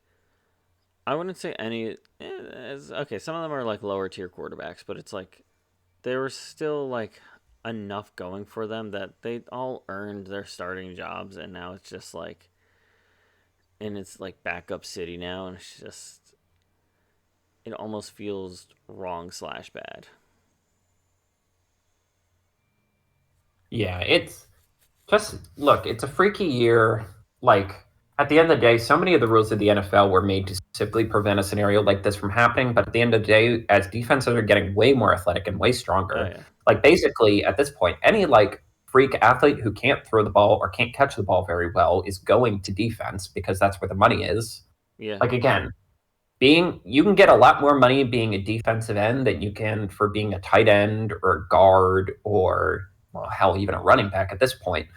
I wouldn't say any. Okay, some of them are like lower tier quarterbacks, but it's like there was still like enough going for them that they all earned their starting jobs, and now it's just like, and it's like backup city now, and it's just it almost feels wrong slash bad. Yeah, it's just look, it's a freaky year. Like at the end of the day, so many of the rules of the NFL were made to specifically prevent a scenario like this from happening. But at the end of the day, as defenses are getting way more athletic and way Oh stronger, yeah, like basically at this point, any like freak athlete who can't throw the ball or can't catch the ball very well is going to defense because that's where the money is. yeah, Like again, being you can get a lot more money being a defensive end than you can for being a tight end or a guard or well hell even a running back at this point.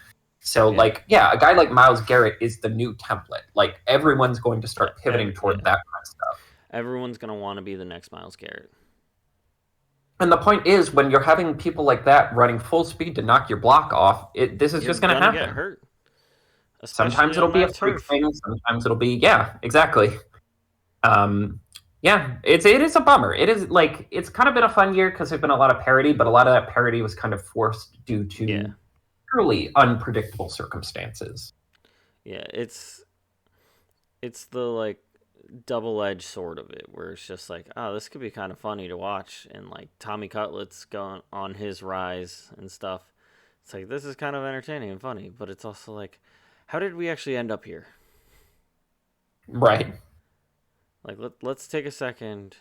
So yeah. like yeah, a guy like Miles Garrett is the new template. Like everyone's going to start pivoting toward Yeah. that kind of stuff. Everyone's gonna want to be the next Miles Garrett. And the point is when you're having people like that running full speed to knock your block off, this is You're just going to gonna get happen. hurt, Sometimes especially it'll on be a that freak turf. thing, sometimes it'll be yeah, exactly. Um, yeah, it is a bummer. It is like it's kind of been a fun year because there's been a lot of parody, but a lot of that parody was kind of forced due Yeah, to truly unpredictable circumstances. yeah. It's the like double edged sword of it, where it's just like, oh, this could be kind of funny to watch, and like Tommy Cutlet's going on his rise and stuff. It's like this is kind of entertaining and funny, but it's also like, how did we actually end up here? Right. Like let's take a second,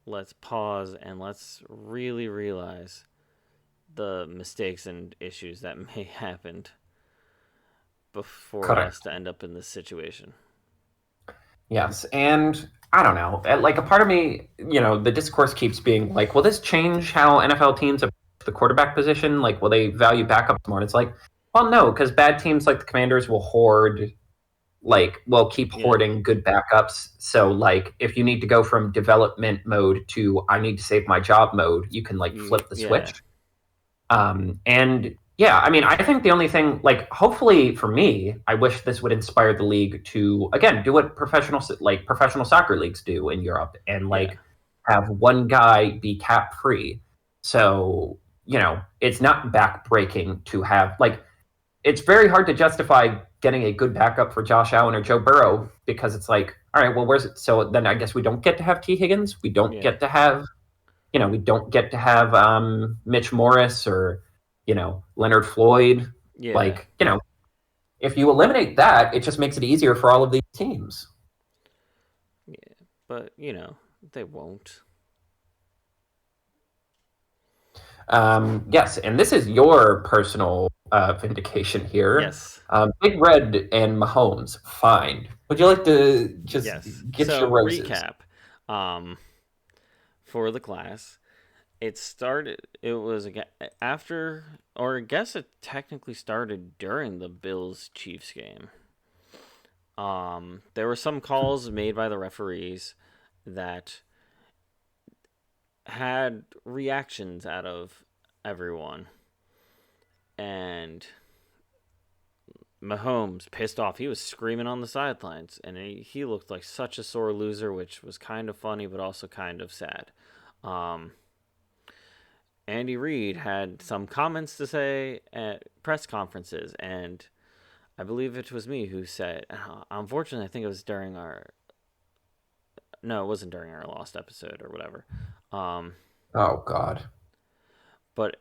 let's pause, and let's really realize the mistakes and issues that may happened before us Correct. to end up in this situation. Yes, and I don't know. Like a part of me, the discourse keeps being like, will this change how NFL teams approach the quarterback position? Like, will they value backups more? And it's like, well, no, because bad teams like the Commanders will keep Yeah. hoarding good backups. So, like, if you need to go from development mode to I need to save my job mode, you can flip the switch. And yeah, I mean, I think the only thing, hopefully for me, I wish this would inspire the league to again do what professional soccer leagues do in Europe, and have one guy be cap free. So it's not backbreaking to have it's very hard to justify getting a good backup for Josh Allen or Joe Burrow because it's like, all right, well, where's it? So then I guess we don't get to have T. Higgins. We don't get to have, we don't get to have Mitch Morris or, Leonard Floyd. Yeah. If you eliminate that, it just makes it easier for all of these teams. Yeah, but they won't. Yes, and this is your personal vindication here. Yes. Big Red and Mahomes, fine. Would you like to just get your roses? Recap. For the class, it was after, or I guess it technically started during the Bills-Chiefs game. There were some calls made by the referees that had reactions out of everyone, and Mahomes pissed off. He was screaming on the sidelines, and he looked like such a sore loser, which was kind of funny but also kind of sad. Andy Reid had some comments to say at press conferences, and I believe it was me who said, unfortunately, I think it was during no, it wasn't during our lost episode or whatever. Oh, God. But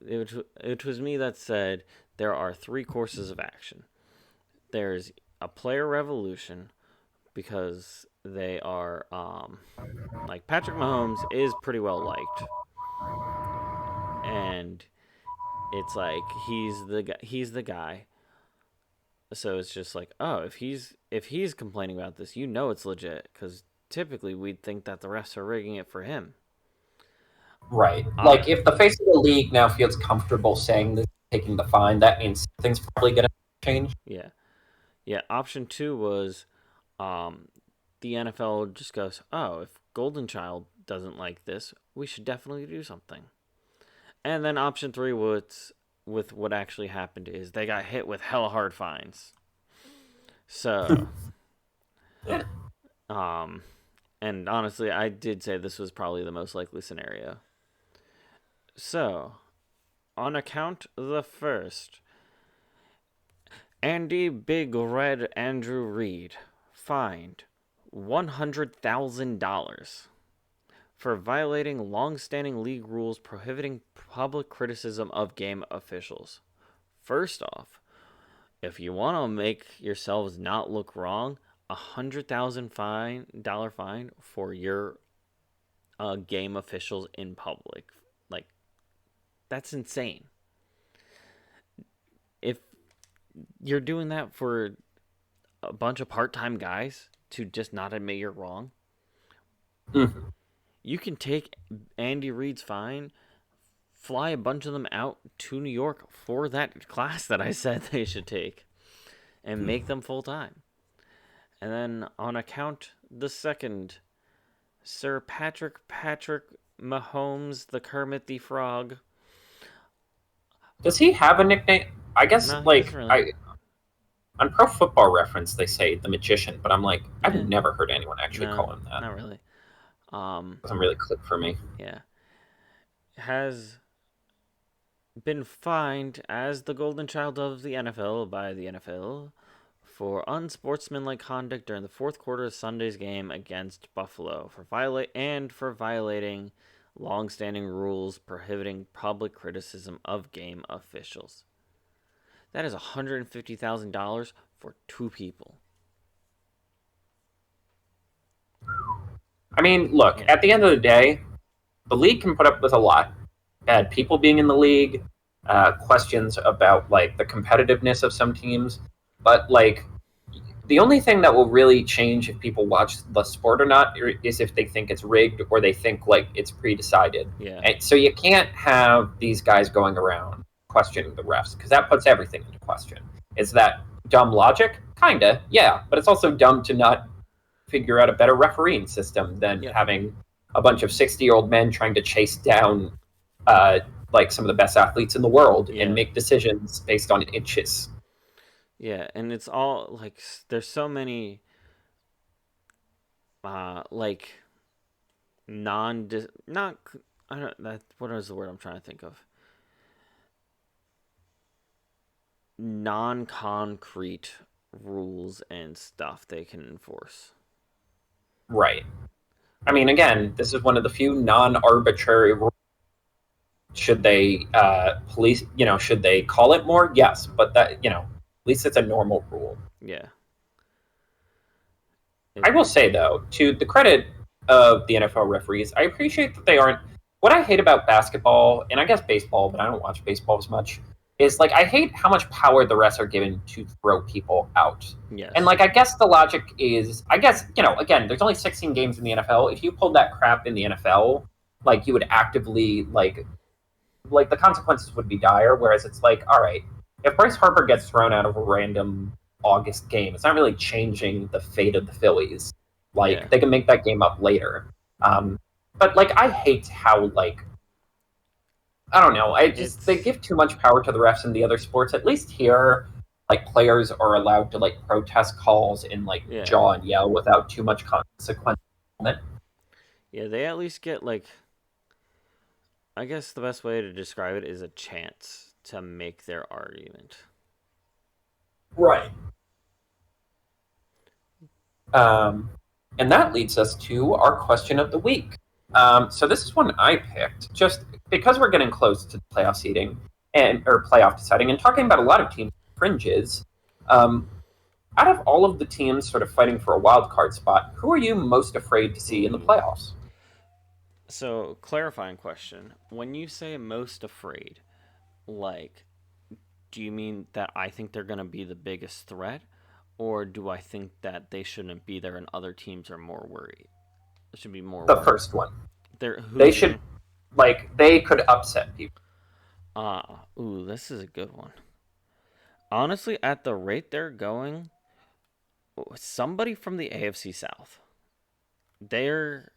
it was me that said there are 3 courses of action. There's a player revolution, because they are, Patrick Mahomes is pretty well liked. And it's like, he's the guy. So it's just like, oh, if he's complaining about this, it's legit, because typically we'd think that the refs are rigging it for him. Right. If the face of the league now feels comfortable saying this, taking the fine, that means something's probably going to change. Yeah. Yeah, option 2 was the NFL just goes, oh, if Golden Child doesn't like this, we should definitely do something. And then option 3 was, with what actually happened, is they got hit with hella hard fines. So, and honestly, I did say this was probably the most likely scenario. So, on account the first, Andy Big Red Andrew Reid fined $100,000 for violating long-standing league rules prohibiting public criticism of game officials. First off, if you want to make yourselves not look wrong, $100,000 fine for your game officials in public. That's insane. If you're doing that for a bunch of part-time guys to just not admit you're wrong, you can take Andy Reid's fine, fly a bunch of them out to New York for that class that I said they should take, and make them full-time. And then on account the second, Sir Patrick Mahomes, the Kermit the Frog. Does he have a nickname? I guess, No, really. on Pro Football Reference, they say the Magician, but I'm like, I've never heard anyone actually call him that. Not really. Doesn't really click for me. Yeah. Has been fined as the golden child of the NFL by the NFL for unsportsmanlike conduct during the fourth quarter of Sunday's game against Buffalo for violating long-standing rules prohibiting public criticism of game officials. That is $150,000 for 2 people. I mean, look, at the end of the day, the league can put up with a lot. Bad people being in the league, questions about, the competitiveness of some teams. But, the only thing that will really change if people watch the sport or not is if they think it's rigged or they think like it's pre-decided. Yeah. And so you can't have these guys going around questioning the refs because that puts everything into question. Is that dumb logic? Kinda, yeah. But it's also dumb to not figure out a better refereeing system than having a bunch of 60-year-old men trying to chase down like some of the best athletes in the world and make decisions based on inches. Yeah, and it's all like there's so many like not I don't that what is the word I'm trying to think of? Non-concrete rules and stuff they can enforce. Right. I mean, again, this is one of the few non-arbitrary rules. Should they police? Should they call it more? Yes, but that at least it's a normal rule. Yeah. I will say though, to the credit of the NFL referees, I appreciate that they aren't. What I hate about basketball, and I guess baseball, but I don't watch baseball as much, is like I hate how much power the refs are given to throw people out. Yes. And like I guess the logic is, again, there's only 16 games in the NFL. If you pulled that crap in the NFL, like you would actively like the consequences would be dire. Whereas it's like, all right, if Bryce Harper gets thrown out of a random August game, it's not really changing the fate of the Phillies. Like they can make that game up later. But like I hate how like I don't know. They give too much power to the refs in the other sports. At least here, like players are allowed to like protest calls and like jaw and yell without too much consequence. Yeah, they at least get like. I guess the best way to describe it is a chance to make their argument. Right. And that leads us to our question of the week. So this is one I picked just because we're getting close to playoff seeding or playoff deciding and talking about a lot of teams fringes. Out of all of the teams sort of fighting for a wild card spot, who are you most afraid to see in the playoffs? So, clarifying question. When you say most afraid, like, do you mean that I think they're going to be the biggest threat? Or do I think that they shouldn't be there and other teams are more worried? It should be more the worried. First one. They should, they could upset people. This is a good one. Honestly, at the rate they're going, somebody from the AFC South. They're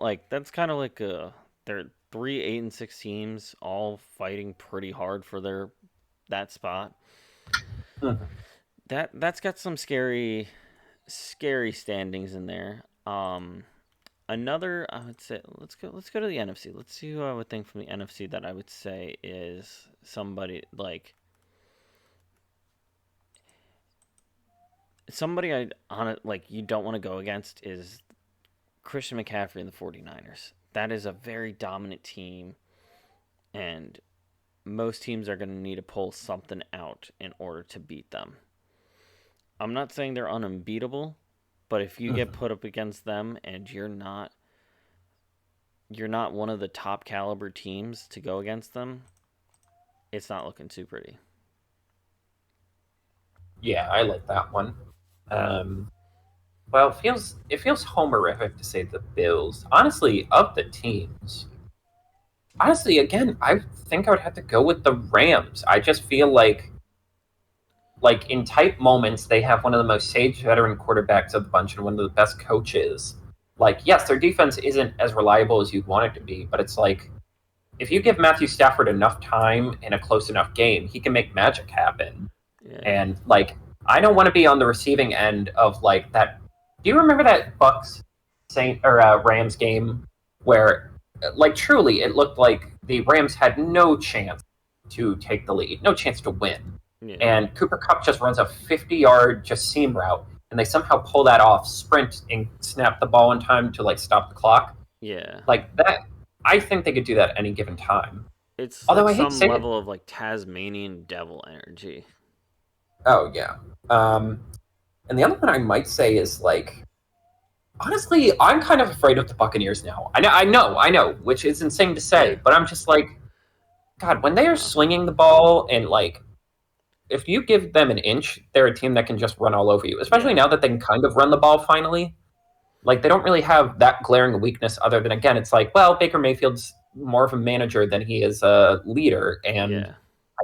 like that's kind of like they're 3 8-6 teams all fighting pretty hard for that spot. Mm-hmm. That's got some scary standings in there. Another I would say let's go to the NFC. Let's see who I would think from the NFC that I would say is somebody like somebody you don't want to go against is Christian McCaffrey and the 49ers. That is a very dominant team, and most teams are going to need to pull something out in order to beat them. I'm not saying they're unbeatable, but if you get put up against them and you're not one of the top caliber teams to go against them, it's not looking too pretty. Yeah, I like that one. Well, it feels homerific to say the Bills. Honestly, of the teams, again, I think I would have to go with the Rams. I just feel like in tight moments, they have one of the most sage veteran quarterbacks of the bunch and one of the best coaches. Like, yes, their defense isn't as reliable as you'd want it to be, but it's like if you give Matthew Stafford enough time in a close enough game, he can make magic happen. Yeah. And like, I don't want to be on the receiving end of like that. Do you remember that Bucks Rams game where, like, truly it looked like the Rams had no chance to take the lead, no chance to win, and Cooper Kupp just runs a 50-yard just seam route, and they somehow pull that off, sprint, and snap the ball in time to like stop the clock. Yeah, like that. I think they could do that at any given time. It's although like some level of like Tasmanian devil energy. Oh yeah. And the other one I might say is like, honestly, I'm kind of afraid of the Buccaneers now. I know, which is insane to say, but I'm just like, God, when they are swinging the ball and like, if you give them an inch, they're a team that can just run all over you. Especially Yeah. now that they can kind of run the ball finally. Like they don't really have that glaring weakness other than again, it's like, well, Baker Mayfield's more of a manager than he is a leader, and Yeah.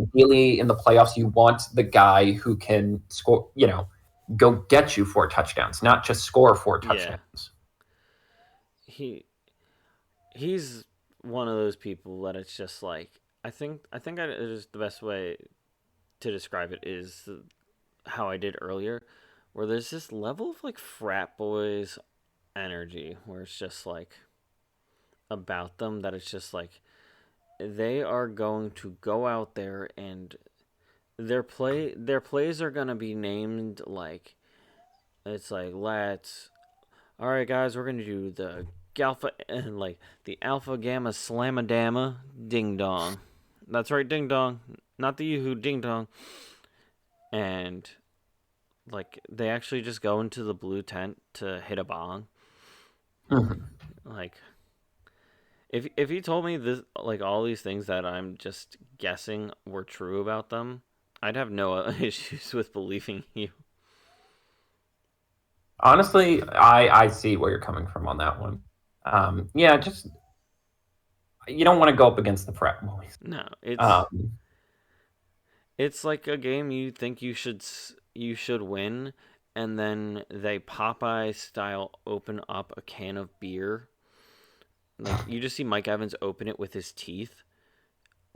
ideally in the playoffs, you want the guy who can score, go get you 4 touchdowns, not just score 4 touchdowns. Yeah. He he's one of those people that it's just like I think it is the best way to describe it is how I did earlier, where there's this level of like frat boys energy where it's just like about them that it's just like they are going to go out there and their plays are gonna be named like it's like let's all right guys we're gonna do the alpha and like the alpha gamma slamadama ding dong. That's right, ding dong, not the yoo-hoo ding dong. And like they actually just go into the blue tent to hit a bong. Mhm. Like if you told me this like all these things that I'm just guessing were true about them, I'd have no issues with believing you. Honestly, I see where you're coming from on that one. Yeah, just you don't want to go up against the frat boys. No, Um, it's like a game you think you should win, and then they Popeye style open up a can of beer. Like you just see Mike Evans open it with his teeth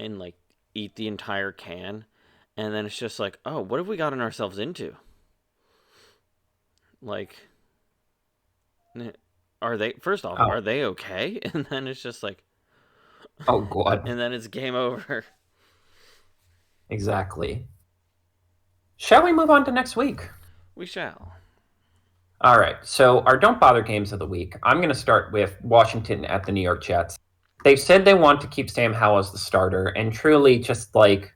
and like eat the entire can, and then it's just like, oh, what have we gotten ourselves into? Like, are they first off, oh, are they okay? And then it's just like, oh God, and then it's game over. exactly. Shall we move on to next week? We shall. All right. So our don't bother games of the week. I'm going to start with Washington at the New York Jets. They've said they want to keep Sam Howell as the starter, and truly, just like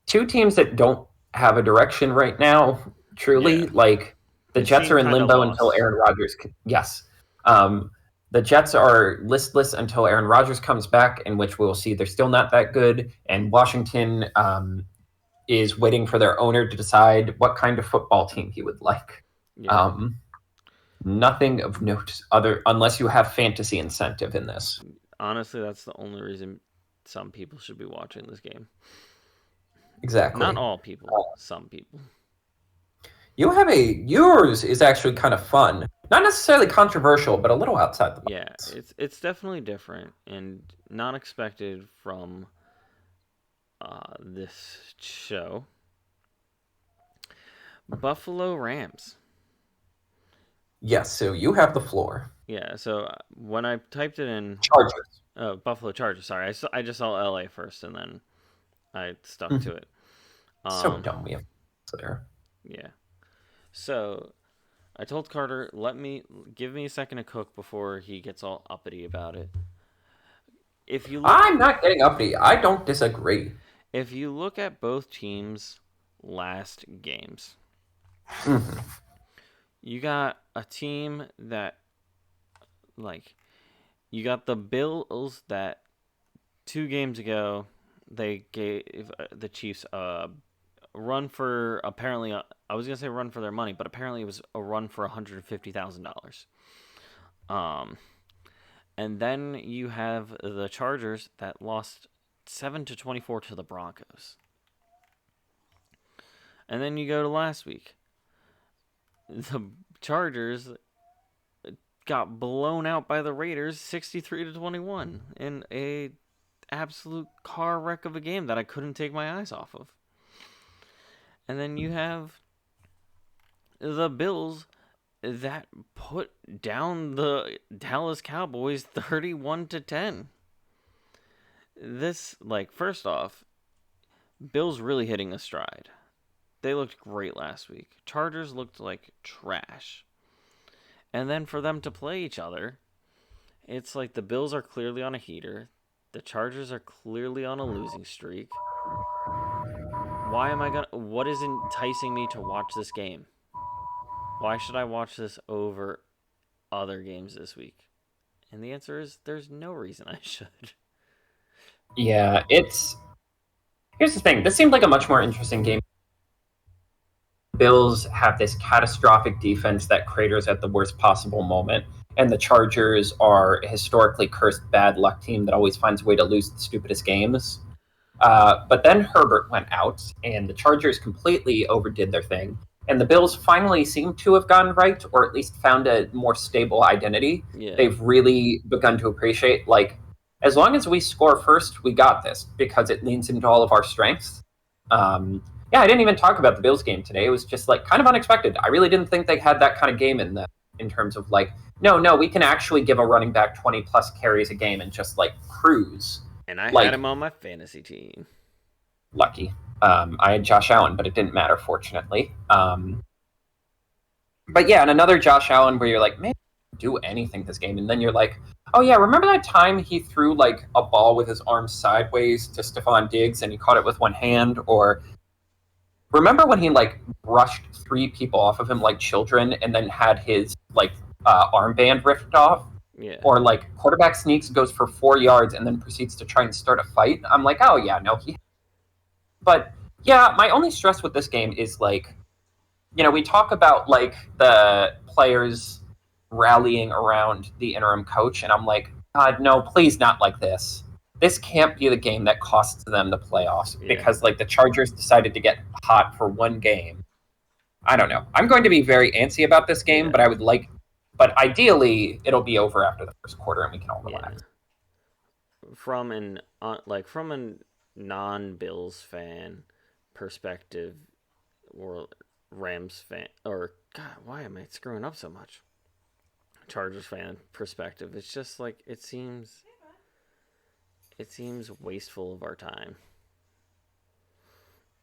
two teams that don't have a direction right now. Yeah, Truly, like the they Jets seem are in kind of limbo until lost. Aaron Rodgers. Yes, um, the Jets are listless until Aaron Rodgers comes back, in which we'll see they're still not that good. And Washington is waiting for their owner to decide what kind of football team he would like. Yeah, Um, Nothing of note other unless you have fantasy incentive in this. honestly, that's the only reason some people should be watching this game. Not Exactly. all people, some people. You have yours is actually kind of fun. Not necessarily controversial, but a little outside the Yeah, box. it's definitely different and not expected from this show. Buffalo Rams. Yes, so you have the floor. Yeah, so when I typed it in, Chargers. Buffalo Chargers. Sorry, I just saw LA first, and then I stuck to Mhm. it. So Um, dumb we have there. yeah. So I told Carter, give me a second to cook before he gets all uppity about it. If you look, I'm not getting uppity. I don't disagree. if you look at both teams' last games, Mhm. you got a team that like you got the Bills that 2 games ago they gave the Chiefs a run for apparently I was gonna say run for their money, but apparently it was a run for $150,000. Um, and then you have the Chargers that lost 7-24 to the Broncos. And then you go to last week. The Chargers got blown out by the Raiders 63-21 in a absolute car wreck of a game that I couldn't take my eyes off of. And then you have the Bills that put down the Dallas Cowboys 31-10. This like first off, Bills really hitting a stride. They looked great last week. Chargers looked like trash. And then for them to play each other, it's like the Bills are clearly on a heater. The Chargers are clearly on a losing streak. Why am I gonna? What is enticing me to watch this game? Why should I watch this over other games this week? And the answer is there's no reason I should. Yeah, it's Here's the thing. This seemed like a much more interesting game. Bills have this catastrophic defense that craters at the worst possible moment, and the Chargers are a historically cursed bad luck team that always finds a way to lose the stupidest games. But then Herbert went out, and the Chargers completely overdid their thing. And the Bills finally seem to have gone right, or at least found a more stable identity. Yeah. They've really begun to appreciate, like, as long as we score first, we got this, because it leans into all of our strengths. Yeah, I didn't even talk about the Bills game today. It was just like kind of unexpected. I really didn't think they had that kind of game in them in terms of like, no, we can actually give a running back 20 plus carries a game and just like cruise. And I like, had him on my fantasy team. Lucky. I had Josh Allen, but it didn't matter, fortunately. But yeah, and another Josh Allen where you're like, man, do anything this game, and then you're like, oh yeah, remember that time he threw like a ball with his arm sideways to Stephon Diggs and he caught it with one hand? Or remember when he like brushed 3 people off of him like children and then had his like armband ripped off? Yeah. Or like quarterback sneaks, goes for 4 yards and then proceeds to try and start a fight. I'm like, oh yeah, no, he. But yeah, my only stress with this game is like, we talk about like the players rallying around the interim coach, and I'm like, God, no, please not like this. This can't be the game that costs them the playoffs because like the Chargers decided to get hot for one game. I don't know. I'm going to be very antsy about this game, but ideally it'll be over after the first quarter and we can all relax. From a non-Bills fan perspective, or Rams fan, or God, why am I screwing up so much? Chargers fan perspective, it's just like it seems wasteful of our time.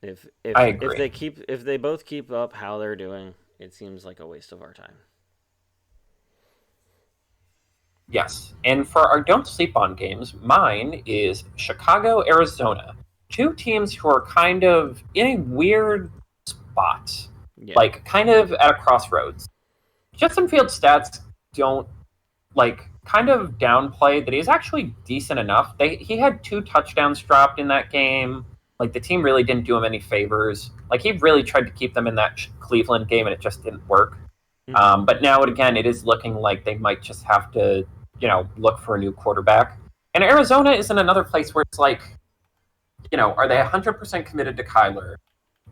If I agree. if they both keep up how they're doing, it seems like a waste of our time. Yes. And for our don't sleep on games, mine is Chicago, Arizona. 2 teams who are kind of in a weird spot. Yeah. Like kind of at a crossroads. Justin Fields' stats don't kind of downplay that he's actually decent enough. He had 2 touchdowns dropped in that game. Like the team really didn't do him any favors. Like he really tried to keep them in that Cleveland game and it just didn't work. But now again, it is looking like they might just have to, look for a new quarterback. And Arizona is in another place where it's like, are they 100% committed to Kyler?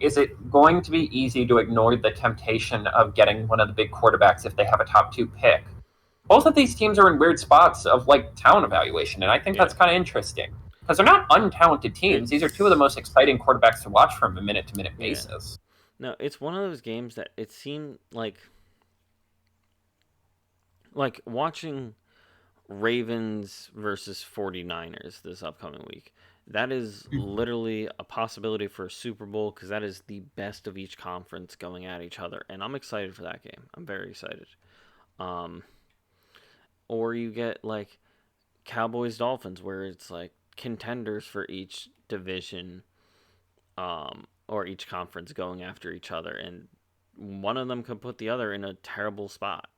Is it going to be easy to ignore the temptation of getting one of the big quarterbacks if they have a top 2 pick? Both of these teams are in weird spots of like talent evaluation, and I think that's kind of interesting because they're not untalented teams. These are 2 of the most exciting quarterbacks to watch from a minute-to-minute basis. No, it's one of those games that it seemed like watching Ravens versus 49ers this upcoming week. That is literally a possibility for a Super Bowl because that is the best of each conference going at each other, and I'm excited for that game. I'm very excited. Or you get like Cowboys Dolphins where it's like contenders for each division or each conference going after each other, and one of them could put the other in a terrible spot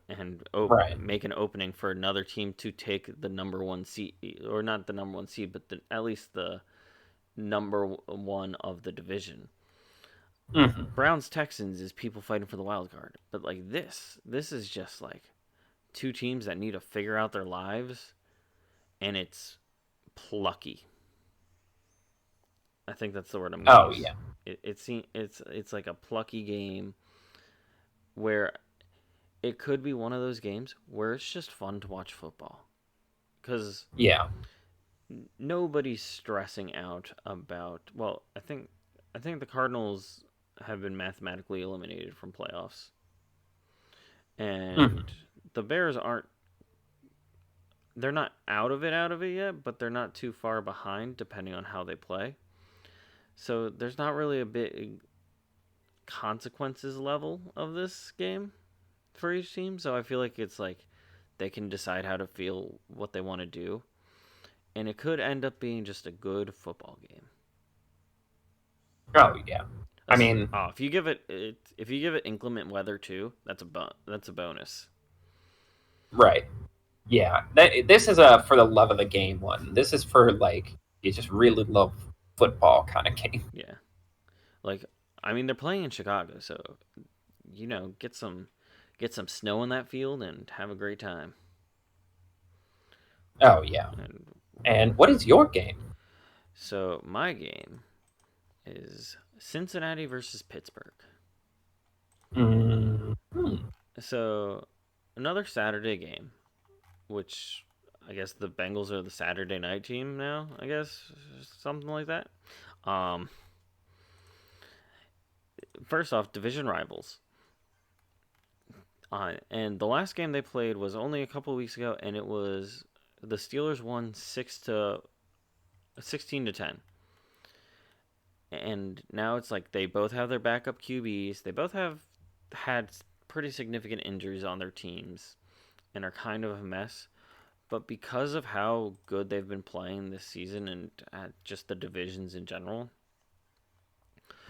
and make an opening for another team to take the number 1 seed, or not the number 1 seed, but at least the number 1 of the division. Browns Texans is people fighting for the wild card, but like this is just like 2 teams that need to figure out their lives, and it's plucky. I think that's the word I'm going to use. Yeah. It's like a plucky game where it could be one of those games where it's just fun to watch football. Because nobody's stressing out about, well, I think the Cardinals have been mathematically eliminated from playoffs. And the Bears they're not out of it yet, but they're not too far behind depending on how they play. So there's not really a big consequences level of this game for each team. So I feel like it's like they can decide how to feel what they want to do. And it could end up being just a good football game. Oh yeah. I mean, if you give it inclement weather too, that's a bonus. Right. Yeah. This is for the love of the game one. This is for like you just really love football kind of game. Yeah. Like, I mean, they're playing in Chicago, so get some snow in that field and have a great time. Oh yeah. And And what is your game? so my game is Cincinnati versus Pittsburgh. Hmm. So another Saturday game, which I guess the Bengals are the Saturday night team now. I guess something like that. Um, First off, division rivals. And the last game they played was only a couple weeks ago, and it was the Steelers won 16-10. And now it's like they both have their backup QBs. They both have had pretty significant injuries on their teams and are kind of a mess. But because of how good they've been playing this season and just the divisions in general,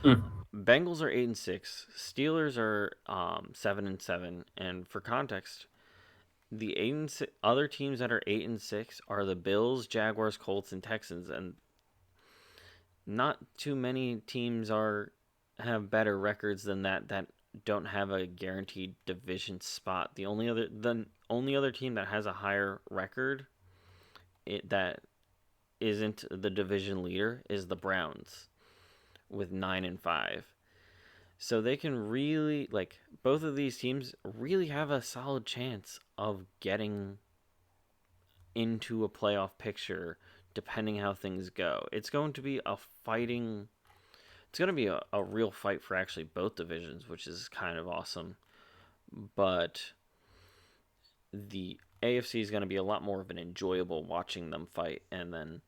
Mm. Bengals are 8-6, Steelers are 7-7, and for context, the other teams that are 8-6 are the Bills, Jaguars, Colts, and Texans, and not too many teams are have better records than that don't have a guaranteed division spot. The only other team that has a higher record that isn't the division leader is the Browns with 9-5. So they can really both of these teams really have a solid chance of getting into a playoff picture depending how things go. It's going to be a real fight for actually both divisions, which is kind of awesome. But the AFC is going to be a lot more of an enjoyable watching them fight, and then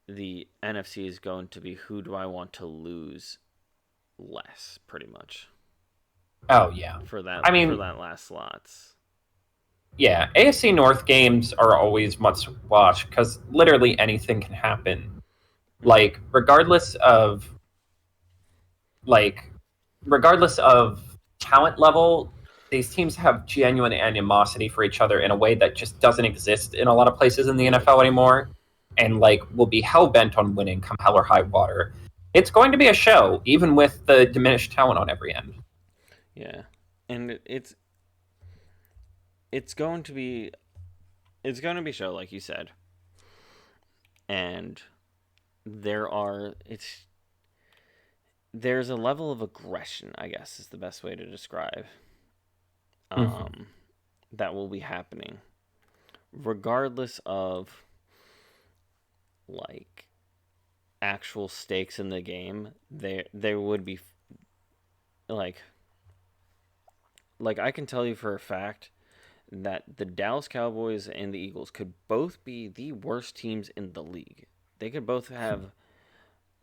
the NFC is going to be who do I want to lose less, pretty much, Oh yeah. for that I for mean, that last slots. yeah, AFC North games are always much to watch because literally anything can happen. Mm-hmm. Like like regardless of talent level, these teams have genuine animosity for each other in a way that just doesn't exist in a lot of places in the NFL anymore, and like will be hell bent on winning come hell or high water. It's going to be a show, even with the diminished talent on every end. Yeah, and it's going to be show like you said, and there are it's there's a level of aggression, I guess, is the best way to describe Mhm. um, that will be happening, regardless of like actual stakes in the game. There would be like I can tell you for a fact that the Dallas Cowboys and the Eagles could both be the worst teams in the league. They could both have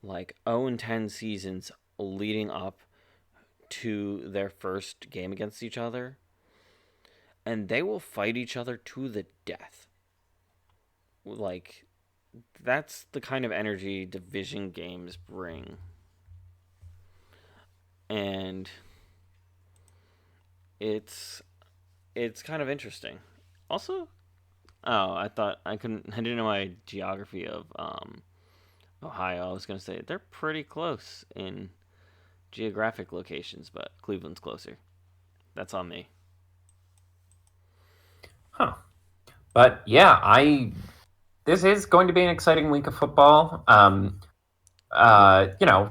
like 0-10 seasons leading up to their first game against each other, and they will fight each other to the death. Like, that's the kind of energy division games bring. And it's kind of interesting. Also, oh, I didn't know my geography of Ohio. I was going to say they're pretty close in geographic locations, but Cleveland's closer. That's on me. Huh. But yeah, I this is going to be an exciting week of football. Yeah.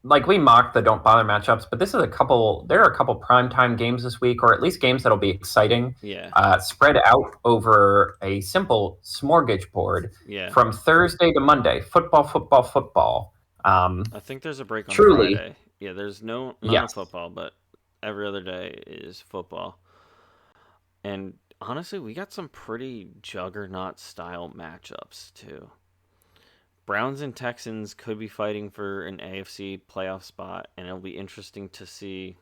Like we mock the don't bother matchups, but this is a couple. There are a couple primetime games this week, or at least games that'll be exciting, Yeah. spread out over a simple smorgasbord Yeah. from Thursday to Monday. Football, football, football. I think there's a break on Truly, Friday. Yeah, there's none of yes. football, but every other day is football. And honestly, we got some pretty juggernaut style matchups too. Browns and Texans could be fighting for an AFC playoff spot, and it'll be interesting to see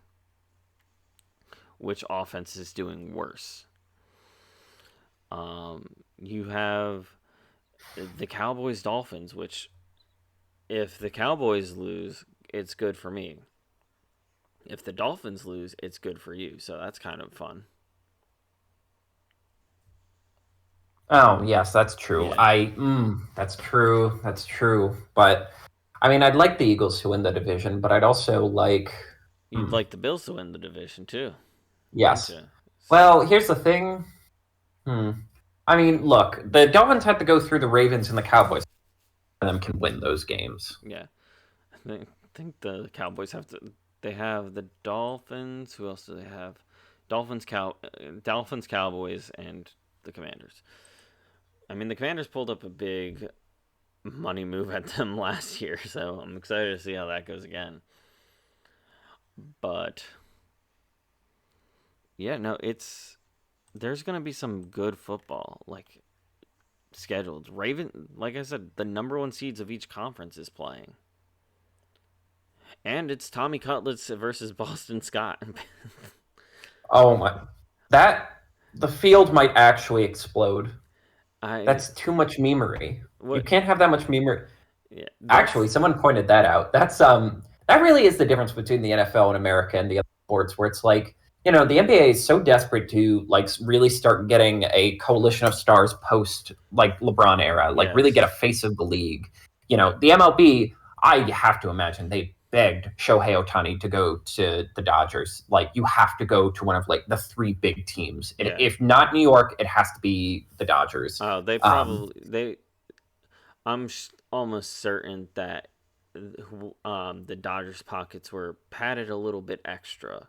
which offense is doing worse. You have the Cowboys Dolphins, which if the Cowboys lose, it's good for me. If the Dolphins lose, it's good for you. So that's kind of fun. Oh, yes, that's true. Yeah. That's true. That's true. But I mean, I'd like the Eagles to win the division, but I'd also like. You'd like the Bills to win the division too, wouldn't Yes. you? Well, here's the thing. Hmm. I mean, look, the Dolphins had to go through the Ravens and the Cowboys. Them can win those games. Yeah, I think the Cowboys have to. They have the Dolphins. Who else do they have? Dolphins, Cowboys, and the Commanders. I mean, the Commanders pulled up a big money move at them last year, so I'm excited to see how that goes again. But yeah, no, there's gonna be some good football like scheduled. Like I said, the number one seeds of each conference is playing, and it's Tommy Cutlets versus Boston Scott. Oh my, that the field might actually explode. I That's too much memery. You what? can't have that much memery. Yeah, Actually, someone pointed that out. That really is the difference between the NFL in America and the other sports, where it's like, the NBA is so desperate to like really start getting a coalition of stars post like LeBron era, like really yes, get a face of the league. The MLB, I have to imagine they begged Shohei Ohtani to go to the Dodgers. Like, you have to go to one of like the three big teams. yeah. If not New York, it has to be the Dodgers. Oh, they Um, probably they. Almost certain that the Dodgers' pockets were padded a little bit extra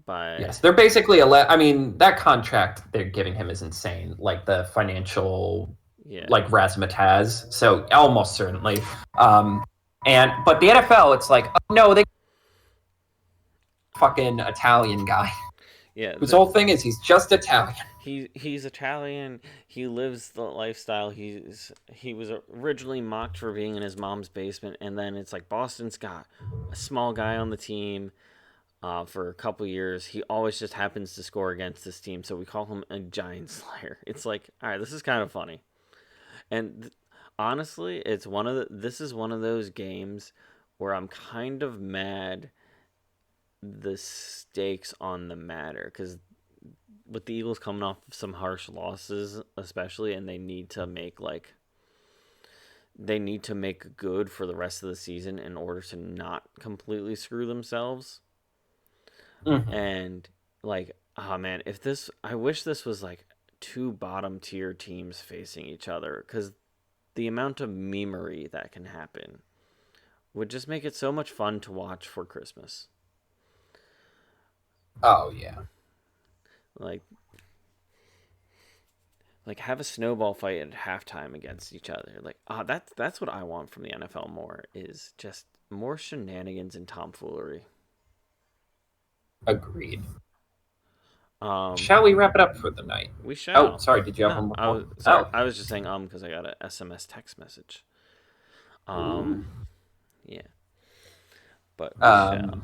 by Yes, they're basically I mean, that contract they're giving him is insane. Like the financial, yeah, like razzmatazz. So almost certainly. But the NFL, it's like, oh no, they fucking Italian guy yeah. whose whole thing is he's just Italian. He's Italian. He lives the lifestyle. He was originally mocked for being in his mom's basement, and then it's like Boston Scott, a small guy on the team. For a couple years, he always just happens to score against this team, so we call him a giant slayer. It's like, all right, this is kind of funny, and honestly, this is one of those games where I'm kind of mad the stakes on the matter because with the Eagles coming off some harsh losses, especially, and they need to make good for the rest of the season in order to not completely screw themselves. Mhm. And like, oh man, I wish this was like two bottom tier teams facing each other because the amount of memery that can happen would just make it so much fun to watch for Christmas. Oh yeah. Like, have a snowball fight at halftime against each other. Like, that's what I want from the NFL more is just more shenanigans and tomfoolery. Agreed. Um, Shall we wrap it up for the night? we Oh, shall. sorry, did you have No, one I more? was sorry. Oh. I was just saying because I got a SMS text message. Ooh. Yeah, but we shall. Um,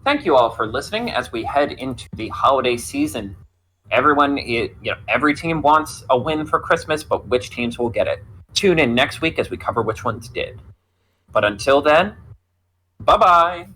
Thank you all for listening as we head into the holiday season. Every team wants a win for Christmas, but which teams will get it? Tune in next week as we cover which ones did. But until then, bye bye.